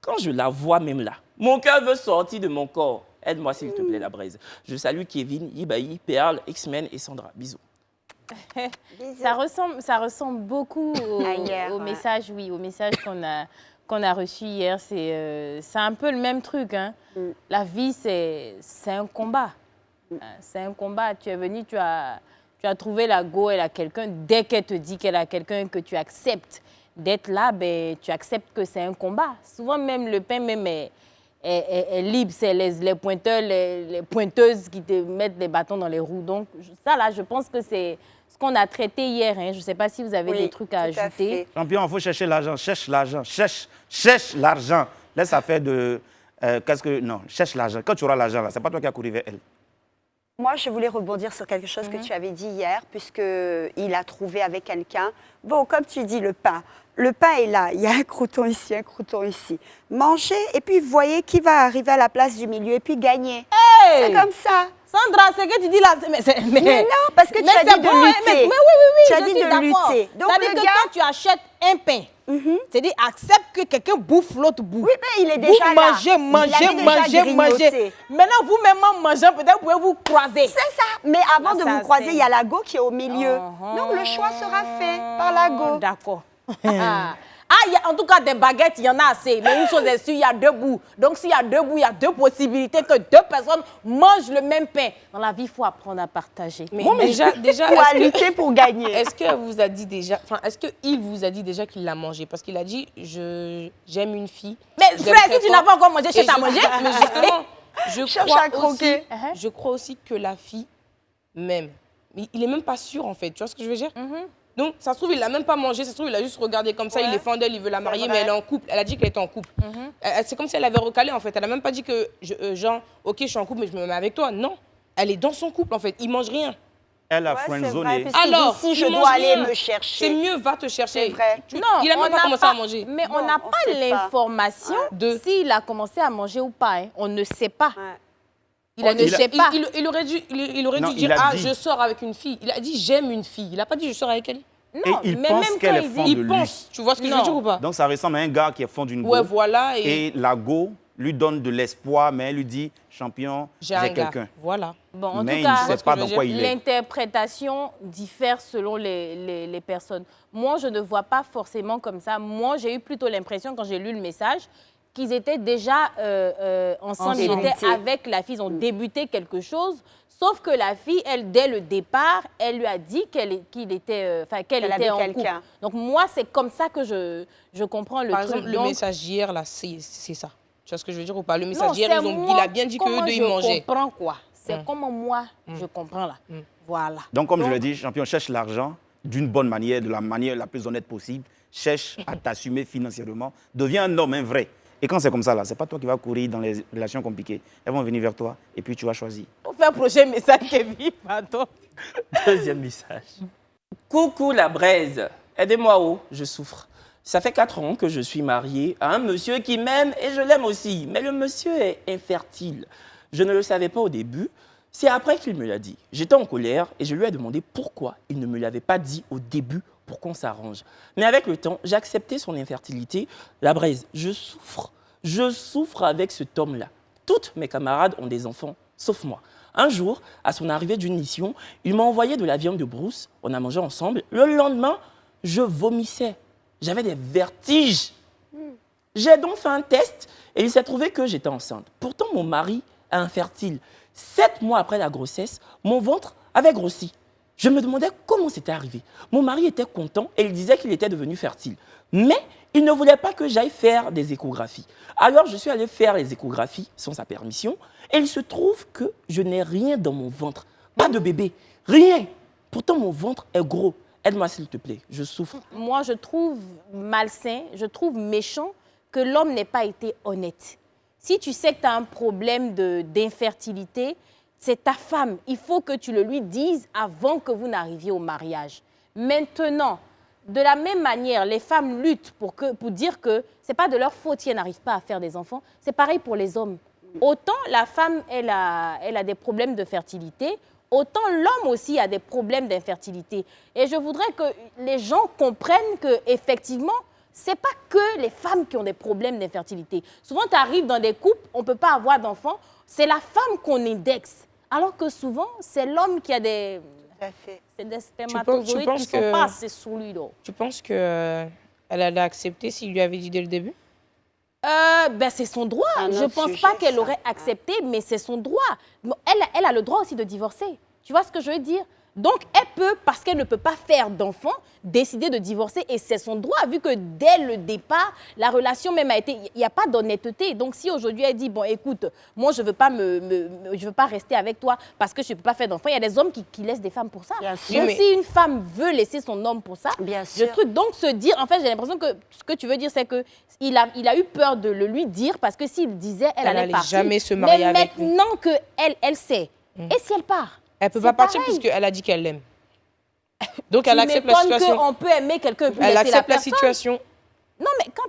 quand je la vois même là, mon cœur veut sortir de mon corps. Aide-moi s'il te plaît, la braise. Je salue Kevin, Ibaï, Perle, X-Men et Sandra. Bisous. Ça ressemble beaucoup au message, oui, au message qu'on a reçu hier. C'est un peu le même truc. Hein. La vie, c'est un combat. C'est un combat. Tu es venu, tu as trouvé la go, elle a quelqu'un. Dès qu'elle te dit qu'elle a quelqu'un, que tu acceptes d'être là, ben, tu acceptes que c'est un combat. Souvent, même le pain même est libre. C'est les pointeurs, les pointeuses qui te mettent des bâtons dans les roues. Donc, ça, là, je pense que c'est ce qu'on a traité hier. Hein. Je ne sais pas si vous avez des trucs à ajouter. Champion, il faut chercher l'argent. Cherche l'argent. Cherche l'argent. Laisse affaire de... Non, cherche l'argent. Quand tu auras l'argent, là, ce n'est pas toi qui as couru vers elle. Moi, je voulais rebondir sur quelque chose que tu avais dit hier, puisqu'il a trouvé avec quelqu'un. Bon, comme tu dis, le pain. Le pain est là. Il y a un crouton ici, un crouton ici. Mangez et puis voyez qui va arriver à la place du milieu et puis gagner. Hey! C'est comme ça. Sandra, c'est que tu dis là. Mais non, parce que tu as dit de lutter. Oui, tu as dit de lutter. Donc, c'est-à-dire que quand tu achètes un pain, c'est-à-dire accepte que quelqu'un bouffe l'autre bout. Oui, mais il est déjà là. Manger. Maintenant, vous-même en mangeant, peut-être vous pouvez vous croiser. C'est ça. Mais avant de vous croiser, il y a la go qui est au milieu. Donc, le choix sera fait par la go. D'accord. En tout cas, des baguettes, il y en a assez. Mais une chose est sûre, il y a deux bouts. Donc, s'il y a deux bouts, il y a deux possibilités que deux personnes mangent le même pain. Dans la vie, il faut apprendre à partager. Mais déjà pour lutter pour gagner. Est-ce qu'il vous a dit déjà, qu'il l'a mangé? Parce qu'il a dit, j'aime une fille. Mais frère, si tu n'as pas encore mangé, cherche à manger. Mais justement, je crois aussi que la fille m'aime. Mais il n'est même pas sûr, en fait. Tu vois ce que je veux dire? Donc, ça se trouve, il l'a même pas mangé. Ça se trouve, il a juste regardé comme ça. Il est fan d'elle, il veut la marier, mais elle est en couple. Elle a dit qu'elle était en couple. C'est comme si elle avait recalé, en fait. Elle n'a même pas dit que, OK, je suis en couple, mais je me mets avec toi. Non, elle est dans son couple, en fait. Il mange rien. Elle a friendzoné. Alors, si je dois aller me chercher. C'est mieux, va te chercher. C'est vrai. Non, il n'a même pas commencé à manger. Mais on n'a pas l'information de s'il a commencé à manger ou pas. Hein. On ne sait pas. Il aurait dû dire, je sors avec une fille. Il a dit, j'aime une fille. Il n'a pas dit, je sors avec elle. Non, et il pense qu'elle est fond de lui. Tu vois ce que je veux dire ou pas? Donc, ça ressemble à un gars qui est fond d'une go. Ouais, voilà. Et la go lui donne de l'espoir, mais elle lui dit, champion, j'ai quelqu'un. Voilà. Bon, en mais tout cas, il ne sait pas dans quoi il est. L'interprétation diffère selon les personnes. Moi, je ne vois pas forcément comme ça. Moi, j'ai eu plutôt l'impression, quand j'ai lu le message, qu'ils étaient déjà ensemble, ils étaient avec la fille, ils ont débuté quelque chose. Sauf que la fille, elle, dès le départ, elle lui a dit qu'elle était en couple. Donc moi, c'est comme ça que je comprends le truc. Par exemple, le message hier, là, c'est ça. Tu vois ce que je veux dire ou pas? Le message hier, il a bien dit qu'eux deux, ils mangeaient. Je comprends quoi. C'est comment moi, je comprends là. Voilà. Donc, comme je l'ai dit, champion, cherche l'argent d'une bonne manière, de la manière la plus honnête possible. Cherche à t'assumer financièrement. Deviens un homme, un vrai. Et quand c'est comme ça, là, c'est pas toi qui vas courir dans les relations compliquées. Elles vont venir vers toi et puis tu vas choisir. On fait un prochain message, Kevin. Pardon. Deuxième message. Coucou la braise. Aidez-moi, je souffre. Ça fait 4 ans que je suis mariée à un monsieur qui m'aime et je l'aime aussi. Mais le monsieur est infertile. Je ne le savais pas au début. C'est après qu'il me l'a dit. J'étais en colère et je lui ai demandé pourquoi il ne me l'avait pas dit au début pour qu'on s'arrange. Mais avec le temps, j'ai accepté son infertilité. La braise, je souffre avec cet homme-là. Toutes mes camarades ont des enfants, sauf moi. Un jour, à son arrivée d'une mission, il m'a envoyé de la viande de brousse. On a mangé ensemble. Le lendemain, je vomissais. J'avais des vertiges. J'ai donc fait un test et il s'est trouvé que j'étais enceinte. Pourtant, mon mari est infertile. 7 mois après la grossesse, mon ventre avait grossi. Je me demandais comment c'était arrivé. Mon mari était content et il disait qu'il était devenu fertile. Mais il ne voulait pas que j'aille faire des échographies. Alors, je suis allée faire les échographies sans sa permission et il se trouve que je n'ai rien dans mon ventre. Pas de bébé, rien. Pourtant, mon ventre est gros. Aide-moi, s'il te plaît, je souffre. Moi, je trouve malsain, je trouve méchant que l'homme n'ait pas été honnête. Si tu sais que tu as un problème d'infertilité, c'est ta femme. Il faut que tu le lui dises avant que vous n'arriviez au mariage. Maintenant, de la même manière, les femmes luttent pour dire que ce n'est pas de leur faute si elles n'arrivent pas à faire des enfants. C'est pareil pour les hommes. Autant la femme, elle a des problèmes de fertilité, autant l'homme aussi a des problèmes d'infertilité. Et je voudrais que les gens comprennent qu'effectivement, ce n'est pas que les femmes qui ont des problèmes d'infertilité. Souvent, tu arrives dans des couples, on ne peut pas avoir d'enfants, c'est la femme qu'on indexe. Alors que souvent, c'est l'homme qui a des spermatozoïdes qui ne sont pas assez solides. Tu penses qu'elle allait accepter s'il lui avait dit dès le début? C'est son droit. Je ne pense pas qu'elle aurait accepté, mais c'est son droit. Elle a le droit aussi de divorcer. Tu vois ce que je veux dire? Donc, elle peut, parce qu'elle ne peut pas faire d'enfant, décider de divorcer et c'est son droit, vu que dès le départ, la relation même a été... Il n'y a pas d'honnêteté. Donc, si aujourd'hui elle dit, bon, écoute, moi, je ne veux pas rester avec toi parce que je ne peux pas faire d'enfant, il y a des hommes qui laissent des femmes pour ça. Bien sûr. Donc, si une femme veut laisser son homme pour ça, bien sûr. Donc, se dire... En fait, j'ai l'impression que ce que tu veux dire, c'est qu'il a eu peur de le lui dire parce que s'il disait, elle allait partir. Jamais se marier avec lui. Mais maintenant qu'elle sait, et si elle part? Elle ne peut pas partir puisqu'elle a dit qu'elle l'aime. Donc, elle accepte la situation. Qu'on peut aimer quelqu'un et puis elle laisser accepte la la situation. Non, mais quand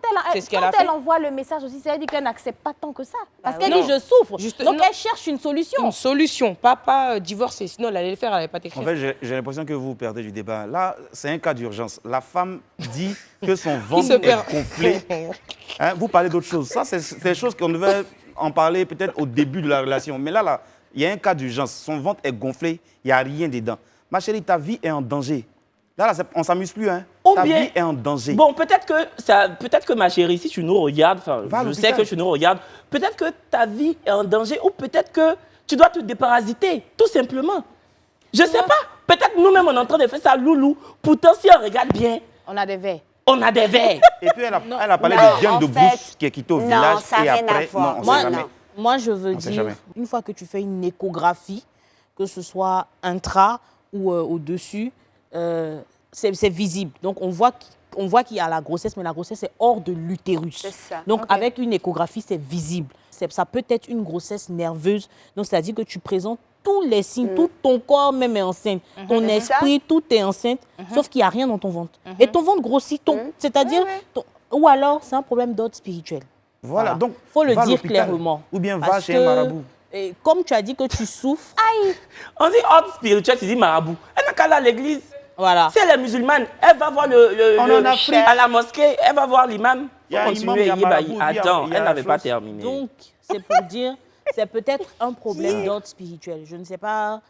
elle envoie le message aussi, ça veut dire qu'elle n'accepte pas tant que ça. Parce qu'elle dit « je souffre ». Donc, elle cherche une solution. Une solution, pas divorcer. Sinon, elle allait le faire, elle n'allait pas t'écrire. En fait, j'ai l'impression que vous perdez du débat. Là, c'est un cas d'urgence. La femme dit que son ventre est gonflé. Hein, vous parlez d'autre chose. Ça, c'est des choses qu'on devait en parler peut-être au début de la relation. Mais là, il y a un cas d'urgence. Son ventre est gonflé, il n'y a rien dedans. Ma chérie, ta vie est en danger. Là, on ne s'amuse plus. Hein. Ta vie est en danger. Bon, peut-être que ma chérie, si tu nous regardes, je sais que tu nous regardes, peut-être que ta vie est en danger ou peut-être que tu dois te déparasiter, tout simplement. Je ne sais pas. Peut-être nous-mêmes, on est en train de faire ça, loulou. Pourtant, si on regarde bien... On a des verres. On a des verres. Et puis, elle a parlé de viande de brousse qui est quittée au village. Ça n'a rien à voir. Non, on sait jamais. Moi, je veux dire, une fois que tu fais une échographie, que ce soit intra ou au-dessus, c'est visible. Donc, on voit qu'il y a la grossesse, mais la grossesse est hors de l'utérus. C'est ça. Donc, avec une échographie, c'est visible. Ça peut être une grossesse nerveuse. Donc, c'est-à-dire que tu présentes tous les signes, tout ton corps même est enceinte. Ton esprit, tout est enceinte, sauf qu'il n'y a rien dans ton ventre. Et ton ventre grossit. C'est-à-dire, ou alors, c'est un problème d'ordre spirituel. Voilà, donc, il faut le dire clairement. Ou bien va chez un marabout. Et comme tu as dit que tu souffres... Aïe. On dit ordre spirituel, tu dis marabout. Elle n'a qu'à aller à l'église. Voilà. Si elle est musulmane, elle va voir à la mosquée, elle va voir l'imam. Il y a imam, il y a marabout. Attends, elle n'avait pas terminé. Donc, c'est pour dire, c'est peut-être un problème d'ordre spirituel. Je ne sais pas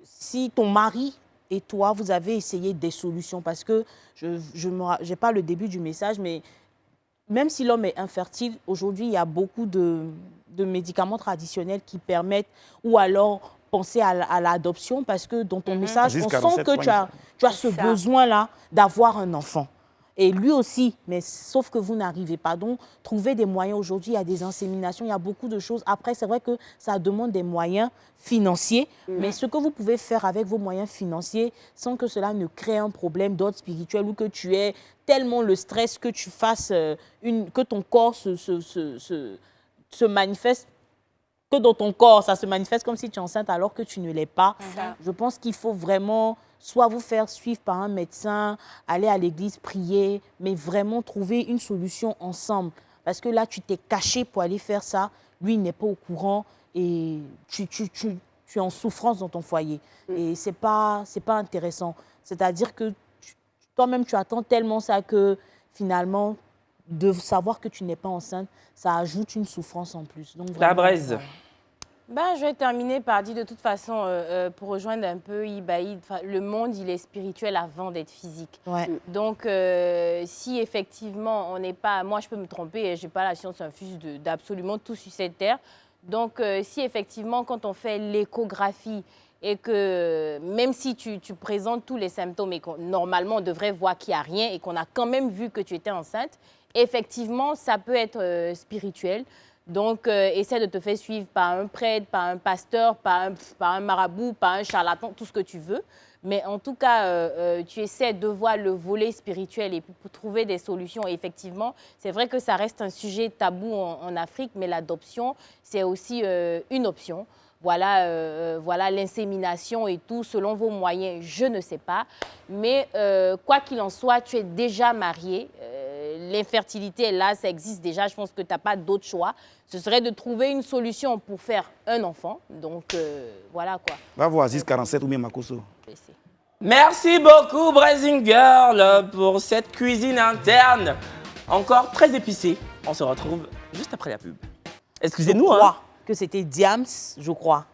si ton mari et toi, vous avez essayé des solutions. Parce que, je n'ai pas le début du message, mais... Même si l'homme est infertile, aujourd'hui, il y a beaucoup de médicaments traditionnels qui permettent, ou alors penser à l'adoption, parce que dans ton message, on sent que tu as ce besoin-là d'avoir un enfant. Et lui aussi, mais sauf que vous n'arrivez pas. Donc, trouver des moyens aujourd'hui, il y a des inséminations, il y a beaucoup de choses. Après, c'est vrai que ça demande des moyens financiers, mais ce que vous pouvez faire avec vos moyens financiers, sans que cela ne crée un problème d'ordre spirituel ou que tu aies tellement le stress que tu fasses, que ton corps se manifeste, que dans ton corps, ça se manifeste comme si tu es enceinte alors que tu ne l'es pas. Je pense qu'il faut vraiment soit vous faire suivre par un médecin, aller à l'église, prier, mais vraiment trouver une solution ensemble. Parce que là, tu t'es caché pour aller faire ça, lui il n'est pas au courant et tu es en souffrance dans ton foyer. Et ce n'est pas intéressant. C'est-à-dire que toi-même, tu attends tellement ça que finalement, de savoir que tu n'es pas enceinte, ça ajoute une souffrance en plus. Donc, La vraiment, braise. Ben, je vais terminer par dire de toute façon, pour rejoindre un peu Ibaïd, le monde, il est spirituel avant d'être physique. Ouais. Donc, si effectivement, on n'est pas... Moi, je peux me tromper, je n'ai pas la science infuse d'absolument tout sur cette terre. Donc, si effectivement, quand on fait l'échographie et que même si tu présentes tous les symptômes et qu'on normalement, on devrait voir qu'il n'y a rien et qu'on a quand même vu que tu étais enceinte, effectivement, ça peut être spirituel. Donc, essaie de te faire suivre par un prêtre, par un pasteur, par un marabout, par un charlatan, tout ce que tu veux. Mais en tout cas, tu essaies de voir le volet spirituel et pour trouver des solutions. Et effectivement, c'est vrai que ça reste un sujet tabou en Afrique, mais l'adoption, c'est aussi une option. Voilà, voilà l'insémination et tout, selon vos moyens, je ne sais pas. Mais quoi qu'il en soit, tu es déjà marié. L'infertilité est là, ça existe déjà. Je pense que tu n'as pas d'autre choix. Ce serait de trouver une solution pour faire un enfant. Donc, voilà quoi. Va voir Aziz 47 ou bien Makoso. Merci beaucoup, Brazzing Girl, pour cette cuisine interne. Encore très épicée. On se retrouve juste après la pub. Excusez-nous, Je hein. crois que c'était Diams, je crois.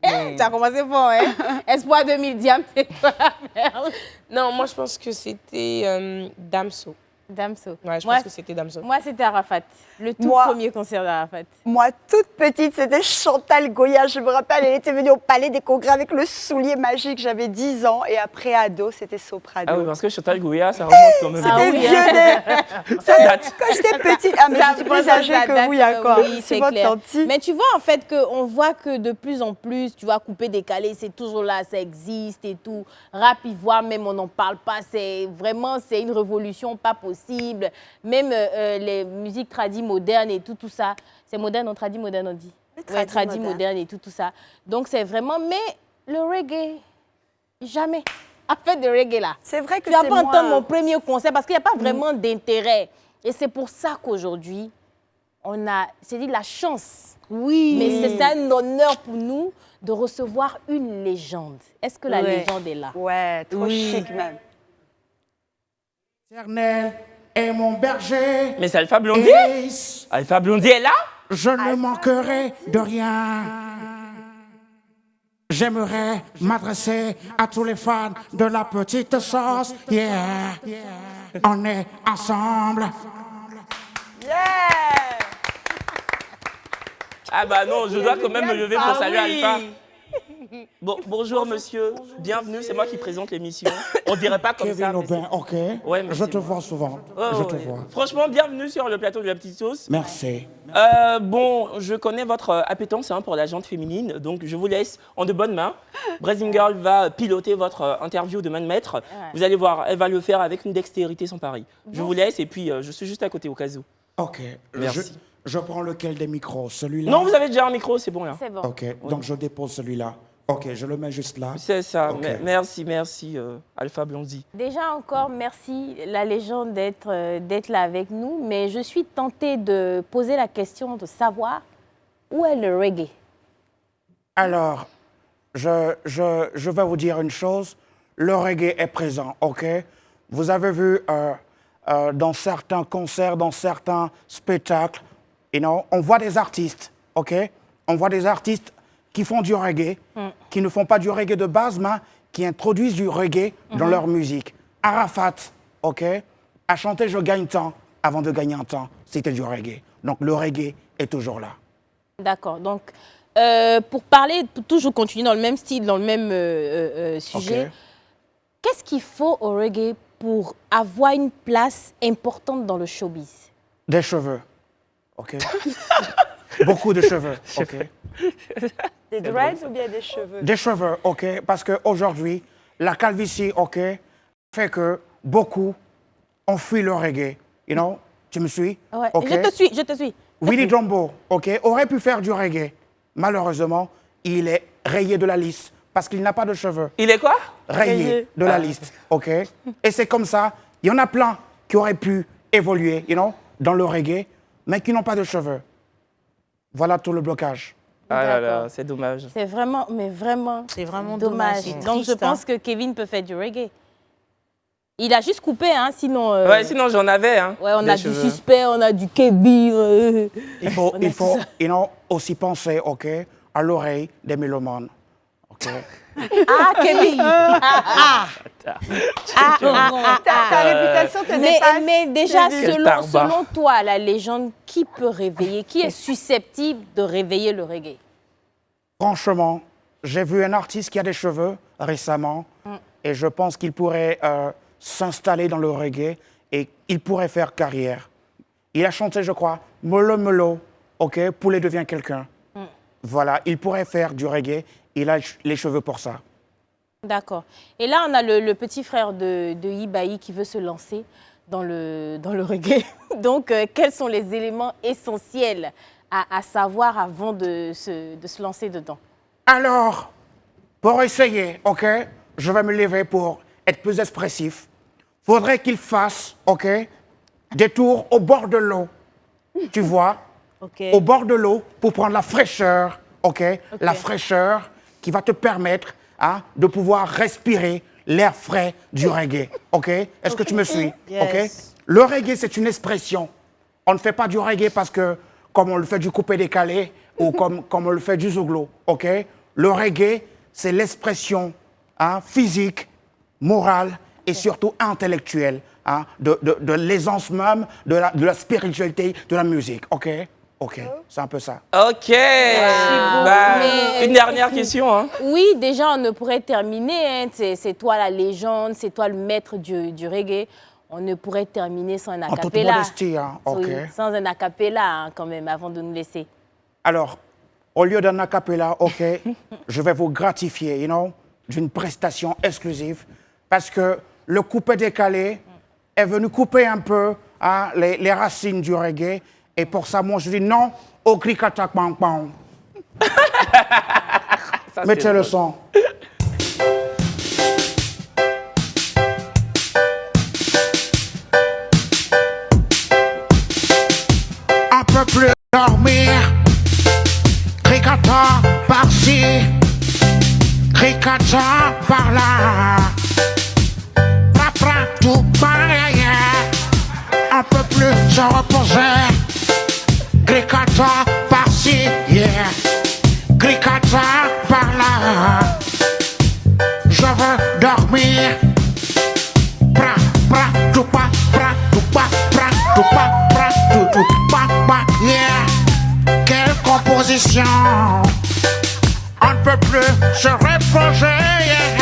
Tu as commencé fort, hein? Espoir 2000 diamants, c'est quoi la merde? Non, moi, je pense que c'était Damso. Damso. Ouais, je pense que c'était Damso. Moi, c'était Arafat. Le tout Moi- premier concert d'Arafat. Moi, toute petite, c'était Chantal Goya. Je me rappelle, elle était venue au Palais des Congrès avec le soulier magique. J'avais 10 ans. Et après, ado, c'était Soprano. Ah oui, parce que Chantal Goya, ça remonte quand même. C'était oui, vieux. Ça date. Quand j'étais petite, ah, mais je suis plus âgée que vous, il y a quoi? Oui, c'est votre clair. tanti. Mais tu vois, en fait, on voit que de plus en plus, tu vois, couper décalé, c'est toujours là, ça existe et tout. Rap ivoire, même on n'en parle pas. C'est vraiment, c'est une révolution pas possible. Même les musiques tradies modernes et tout ça. C'est moderne, on tradit moderne, on dit. Ouais, tradit moderne et tout ça. Donc, c'est vraiment... Mais le reggae, jamais. En fait, le reggae, là. C'est vrai que Tu vas c'est pas entendre mon moins... premier concert parce qu'il n'y a pas vraiment d'intérêt. Et c'est pour ça qu'aujourd'hui, on a, c'est dit, la chance. Oui. Mais c'est un honneur pour nous de recevoir une légende. Est-ce que la Ouais. légende est là? Ouais, trop Oui. chic même. Éternel est mon berger. Mais c'est Alpha Blondy. Et Alpha Blondy est là. je ne manquerai de rien. J'aimerais m'adresser à tous les fans de la petite sauce. Yeah, on est ensemble. Ah bah non, je dois quand même me lever pour saluer oui. Alpha. Bon, bonjour monsieur, bienvenue, c'est moi qui présente l'émission. On dirait pas comme ça. Kevin mais Aubin, ok. Ouais, mais je c'est te moi. vois souvent. c'est- Ouais, je ouais, te ouais. vois. Franchement, bienvenue sur le plateau de la petite sauce. Merci. Bon, je connais votre appétence pour la jante féminine, donc je vous laisse en de bonnes mains. Brazzing Girl va piloter votre interview de main de maître. Vous allez voir, elle va le faire avec une dextérité sans pareil. Je vous laisse et puis je suis juste à côté au cas où. Ok. Merci. Je prends lequel des micros? Celui-là? Non, vous avez déjà un micro, c'est bon là. C'est bon. Ok, donc je dépose celui-là. Ok, je le mets juste là. C'est ça, Ok. merci Alpha Blondy. Déjà encore, merci la légende d'être là avec nous. Mais je suis tentée de poser la question de savoir où est le reggae. Alors, je vais vous dire une chose. Le reggae est présent, ok? Vous avez vu dans certains concerts, dans certains spectacles, on voit des artistes, ok? On voit des artistes qui font du reggae, qui ne font pas du reggae de base, mais qui introduisent du reggae dans leur musique. Arafat, ok, a chanté « Je gagne tant » avant de gagner un temps. C'était du reggae. Donc le reggae est toujours là. D'accord. Donc, pour parler, pour toujours continuer dans le même style, dans le même sujet, Ok. qu'est-ce qu'il faut au reggae pour avoir une place importante dans le showbiz? Des cheveux, ok? Beaucoup de cheveux, ok? Des dreads ou bien des cheveux? Des cheveux, ok? Parce qu'aujourd'hui, la calvitie, ok, fait que beaucoup ont fui le reggae. Tu me suis? Ouais. Ok? Je te suis. Willy Jumbo, ok, aurait pu faire du reggae. Malheureusement, il est rayé de la liste parce qu'il n'a pas de cheveux. Il est quoi? Rayé de la liste, ok? Et c'est comme ça, il y en a plein qui auraient pu évoluer, dans le reggae, mais qui n'ont pas de cheveux. Voilà tout le blocage. Ah là là, D'accord. c'est dommage. C'est vraiment, mais vraiment, C'est vraiment dommage. dommage. C'est Donc, je triste, hein. pense que Kevin peut faire du reggae. Il a juste coupé, hein, sinon... Ouais, sinon j'en avais. Hein, ouais, on des a cheveux. du Suspect, on a du Kevin. Il faut aussi penser, OK, à l'oreille des mélomanes. OK? Ah, Kevin. Ta réputation te dépasse. Mais déjà, Quel tarbat. selon toi, la légende, qui peut réveiller, qui est susceptible de réveiller le reggae? Franchement, j'ai vu un artiste qui a des cheveux récemment et je pense qu'il pourrait s'installer dans le reggae et il pourrait faire carrière. Il a chanté, je crois, Molo Molo, OK, Poulet devient quelqu'un. Voilà, il pourrait faire du reggae, il a les cheveux pour ça. D'accord. Et là, on a le petit frère de Ibaï qui veut se lancer dans le reggae. Donc, quels sont les éléments essentiels à savoir avant de se lancer dedans? Alors, pour essayer, OK, je vais me lever pour être plus expressif. Faudrait qu'il fasse, OK, des tours au bord de l'eau. Tu vois? Okay. Au bord de l'eau pour prendre la fraîcheur, OK? La fraîcheur qui va te permettre de pouvoir respirer l'air frais du reggae, OK? Est-ce que tu me suis? Yes. OK? Le reggae, c'est une expression. On ne fait pas du reggae parce que, comme on le fait du coupé-décalé ou comme on le fait du zouglo, OK? Le reggae, c'est l'expression physique, morale et surtout intellectuelle de l'aisance même, de la spiritualité de la musique, OK? OK, c'est un peu ça. Ok. Bah, une dernière question. Hein. Oui, déjà, on ne pourrait terminer. Hein. C'est toi la légende, c'est toi le maître du reggae. On ne pourrait terminer sans un En toute acapella. modestie, hein, OK. Oui, sans un acapella, hein, quand même, avant de nous laisser. Alors, au lieu d'un acapella, OK, je vais vous gratifier, d'une prestation exclusive parce que le coupé-décalé est venu couper un peu les racines du reggae. Et pour ça, moi, je dis non au cric-attaque pang-pang. Mettez le son. Un peu plus dormir. Cric-attaque par-ci. Cric-attaque par-là. Tout pareil. Un peu plus se reposer. Gricata par-ci, yeah. Gricata par-là. Je veux dormir. Pra, pra, tout pas, pra, tout pas, pra, tout pas, pra, tout pas, pas, yeah. Quelle composition. On ne peut plus se reposer, yeah.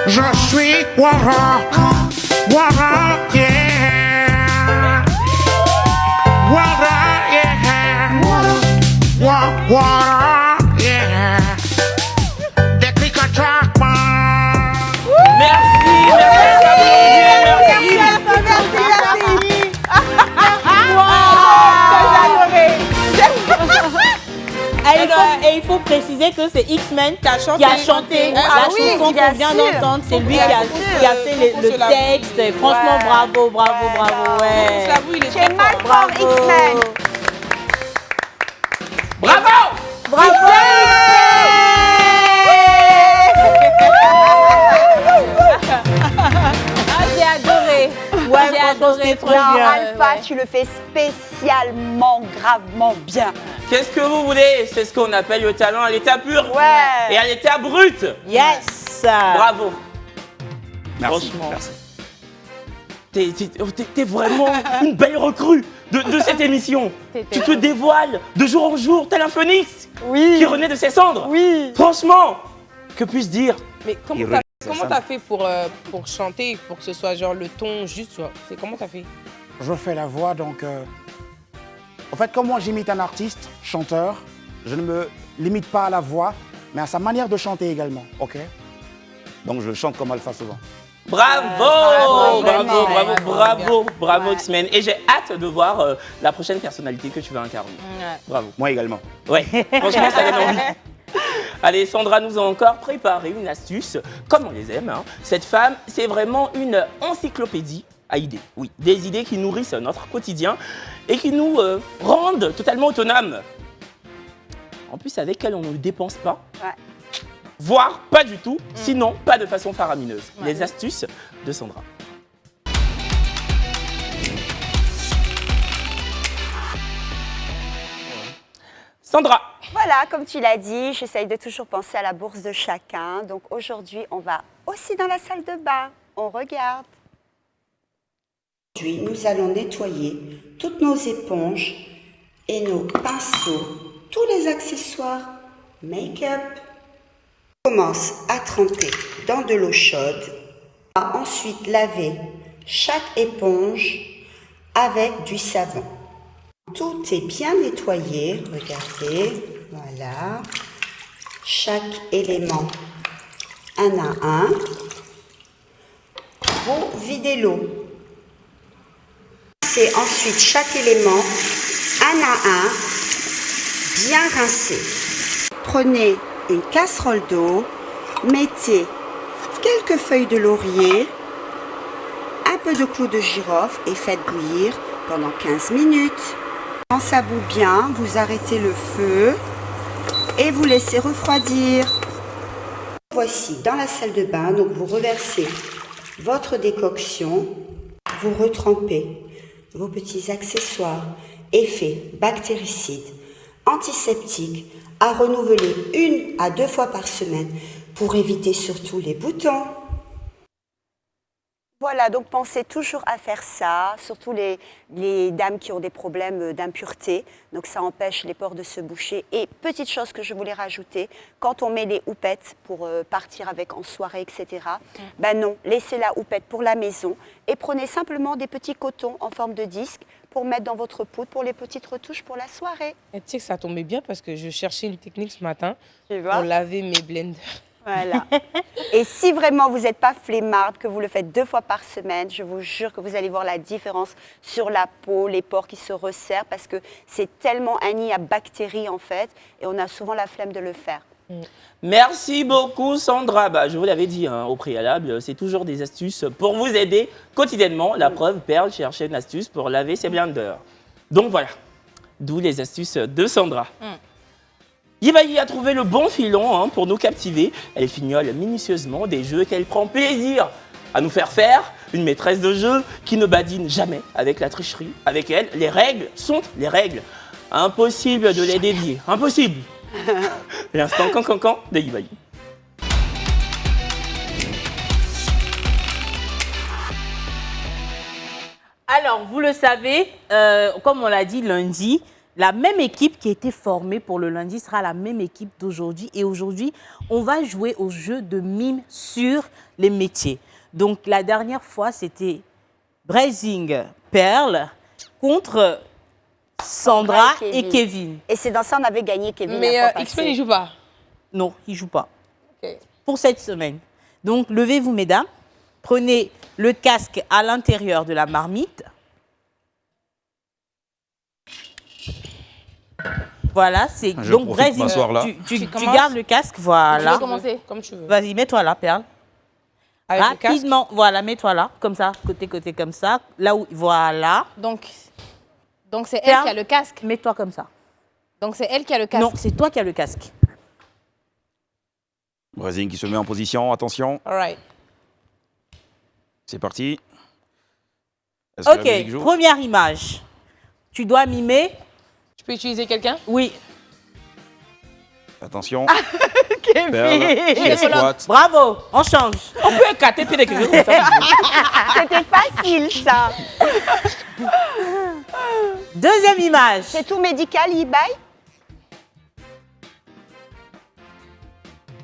Je suis Wara, Wara, yeah. Wara, yeah. Wara, yeah. Des cric-attaques, Merci. Et il faut préciser que c'est X-Men qui a chanté la chanson qu'on vient d'entendre. C'est lui qui a fait le texte. Et franchement, bravo. Ouais. J'ai mal fort, X-Men. Bravo. J'ai adoré. Ouais, J'ai franchement, adoré. c'était trop Non, bien. Alpha, tu le fais spécialement, gravement bien. Qu'est-ce que vous voulez? C'est ce qu'on appelle le talent à l'état pur. Ouais. Et à l'état brut. Yes. Bravo. Merci. Franchement. Merci. T'es vraiment une belle recrue de cette émission. Tu te dévoiles de jour en jour, tel un phoenix qui renaît de ses cendres. Oui. Franchement, que puis-je dire? Mais comment t'as fait pour chanter, pour que ce soit genre le ton juste, tu vois? Comment t'as fait? Je fais la voix, donc... En fait, comme moi j'imite un artiste, chanteur, je ne me limite pas à la voix, mais à sa manière de chanter également, ok? Donc je chante comme Alpha souvent. Bravo X-Men. Et j'ai hâte de voir la prochaine personnalité que tu vas incarner. Bravo. Moi également. Ouais, franchement, ça donne envie. Allez, Sandra nous a encore préparé une astuce, comme on les aime. Hein. Cette femme, c'est vraiment une encyclopédie à idées. Oui, des idées qui nourrissent notre quotidien et qui nous rendent totalement autonomes. En plus, avec elles, on ne dépense pas. Ouais. Voire pas du tout, sinon pas de façon faramineuse. Les astuces de Sandra. Sandra. Voilà, comme tu l'as dit, j'essaye de toujours penser à la bourse de chacun. Donc aujourd'hui, on va aussi dans la salle de bain. On regarde. Aujourd'hui, nous allons nettoyer toutes nos éponges et nos pinceaux, tous les accessoires make-up. On commence à tremper dans de l'eau chaude. On va ensuite laver chaque éponge avec du savon. Tout est bien nettoyé, regardez, voilà. Chaque élément un à un. Vous videz l'eau. C'est ensuite chaque élément un à un, bien rincé. Prenez une casserole d'eau, mettez quelques feuilles de laurier, un peu de clou de girofle et faites bouillir pendant 15 minutes. Quand ça bout bien, vous arrêtez le feu et vous laissez refroidir. Voici dans la salle de bain, donc vous reversez votre décoction, vous retrempez vos petits accessoires, effets bactéricides, antiseptiques, à renouveler 1 à 2 fois par semaine pour éviter surtout les boutons. Voilà, donc pensez toujours à faire ça, surtout les dames qui ont des problèmes d'impureté. Donc ça empêche les pores de se boucher. Et petite chose que je voulais rajouter, quand on met les houpettes pour partir avec en soirée, etc., ben non, laissez la houppette pour la maison et prenez simplement des petits cotons en forme de disque pour mettre dans votre poudre pour les petites retouches pour la soirée. Et tu sais que ça tombait bien parce que je cherchais une technique ce matin Tu vois ? pour laver mes blenders. Voilà. Et si vraiment vous n'êtes pas flemmarde, que vous le faites 2 fois par semaine, je vous jure que vous allez voir la différence sur la peau, les pores qui se resserrent, parce que c'est tellement un nid à bactéries en fait, et on a souvent la flemme de le faire. Merci beaucoup Sandra. Bah, je vous l'avais dit au préalable, c'est toujours des astuces pour vous aider quotidiennement. La preuve, Perle cherchait une astuce pour laver ses blenders. Donc voilà, d'où les astuces de Sandra. Yivayi a trouvé le bon filon pour nous captiver. Elle fignole minutieusement des jeux qu'elle prend plaisir à nous faire faire. Une maîtresse de jeu qui ne badine jamais avec la tricherie. Avec elle, les règles sont les règles. Impossible de les dévier. Impossible. L'instant cancancan de Yivayi. Alors, vous le savez, comme on l'a dit lundi, la même équipe qui a été formée pour le lundi sera la même équipe d'aujourd'hui. Et aujourd'hui, on va jouer au jeu de mime sur les métiers. Donc, la dernière fois, c'était Brazing Perle contre Sandra et Kevin. Et c'est dans ça qu'on avait gagné Kevin. Mais X-Men, il joue pas? Non, il ne joue pas. Okay. Pour cette semaine. Donc, levez-vous, mesdames. Prenez le casque à l'intérieur de la marmite. Voilà, c'est donc Brésil. Tu gardes le casque, voilà. Tu veux commencer comme tu veux. Vas-y, mets-toi là, Perle. Avec rapidement, voilà, mets-toi là, comme ça, côté, comme ça. Là où, voilà. Donc c'est elle qui a le casque. Mets-toi comme ça. Donc c'est elle qui a le casque. Non, c'est toi qui as le casque. Brésil qui se met en position, attention. All right. C'est parti. Ok, première image. Tu dois mimer. Je peux utiliser quelqu'un? Oui. Attention. Kevin. Perle, bravo, on change. On peut écarter puis comme ça. C'était facile, ça. Deuxième image. C'est tout médical, Yivayi?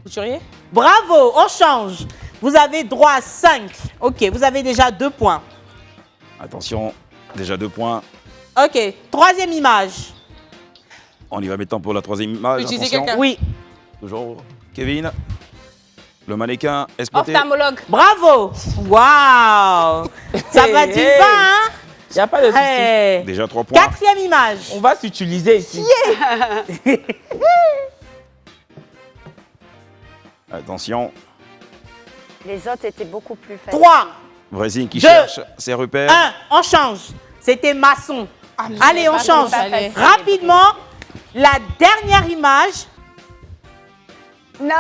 Couturier? Bravo, on change. Vous avez droit à 5. Ok, vous avez déjà 2 points. attention, déjà 2 points. Ok, troisième image. On y va maintenant pour la troisième image. Utiliser attention. quelqu'un. Oui. Toujours Kevin. Le mannequin exploité. Ophtalmologue. Bravo. Waouh. Ça va dire pas, hein? Il n'y a pas de souci. Hey. Déjà 3 points. Quatrième image. On va s'utiliser ici. Attention. Les autres étaient beaucoup plus faciles. 3. Voisine qui 2, cherche ses repères. 1, on change. C'était maçon. Allez, on pas change. tout à fait. Rapidement, la dernière image. Non.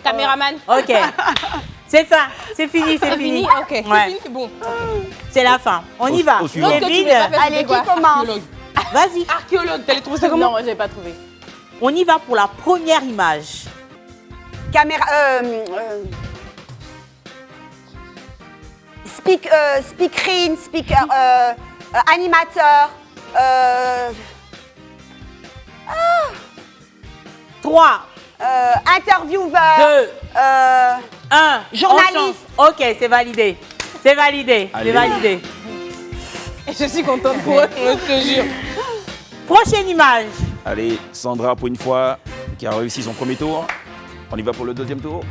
Caméraman. Ok. C'est ça, c'est fini, c'est C'est fini. fini, ok. Ouais. C'est fini, c'est bon. C'est la fin. On y va. au suivant. Donc, toi, tu Kevin, l'as pas fait, Allez, c'était qui quoi? commence? vas-y. Archéologue, t'allais trouver ça comment? Non, j'ai pas trouvé. On y va pour la première image. Caméra. Speakerine, speaker, animateur. 3, Intervieweur. 2, 1. Journaliste. Ok, c'est validé. C'est validé. C'est Allez. validé. Et je suis contente pour eux, je te jure. Prochaine image. Allez, Sandra, pour une fois, qui a réussi son premier tour. On y va pour le deuxième tour.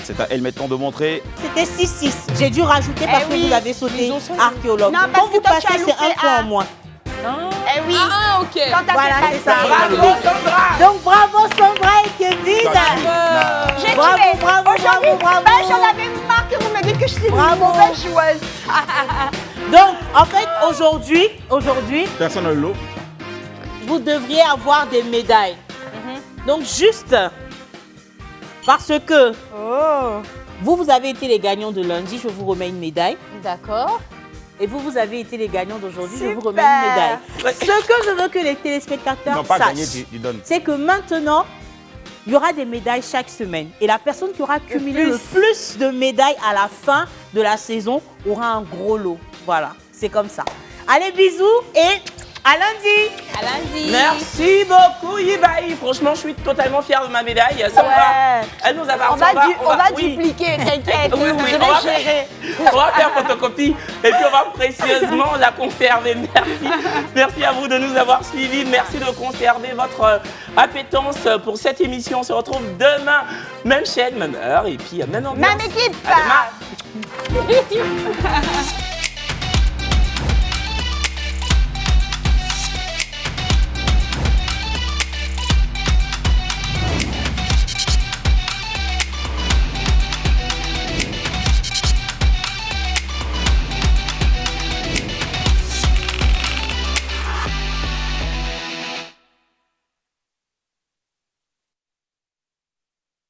C'est à elle maintenant de montrer. C'était 6-6. J'ai dû rajouter parce que oui. vous avez sauté Ils ont sauté. archéologue. Non, Quand parce que vous toi, tu passez, as c'est loupé un point un. en moins. Eh oui. Ah, ok. Quand t'as Voilà, fait c'est ça. passer. Bravo, Donc bravo Sandra et Kevin. J'ai Bravo, tué. bravo, Aujourd'hui, bravo, bravo. ben, j'en avais marre que vous me dites que je suis une Bravo. mauvaise joueuse. Donc en fait aujourd'hui, Personne n'a le lot. vous devriez avoir des médailles. Donc juste parce que vous avez été les gagnants de lundi, je vous remets une médaille. D'accord. Et vous avez été les gagnants d'aujourd'hui, je vous remets Super. une médaille. Ce que je veux que les téléspectateurs Non, pas sachent, gagné, tu donnes. c'est que maintenant, il y aura des médailles chaque semaine. Et la personne qui aura cumulé le plus de médailles à la fin de la saison aura un gros lot. Voilà, c'est comme ça. Allez, bisous et à lundi. À lundi. Merci beaucoup, Yibaï. Franchement, je suis totalement fière de ma médaille. Sandra, elle nous appartient. On va oui. dupliquer, t'inquiète. Oui, oui, je on va vais gérer. On va faire photocopie et puis on va précieusement la conserver. Merci. Merci à vous de nous avoir suivis. Merci de conserver votre appétence pour cette émission. On se retrouve demain, même chaîne, même heure et puis même ambiance. Même équipe. À demain.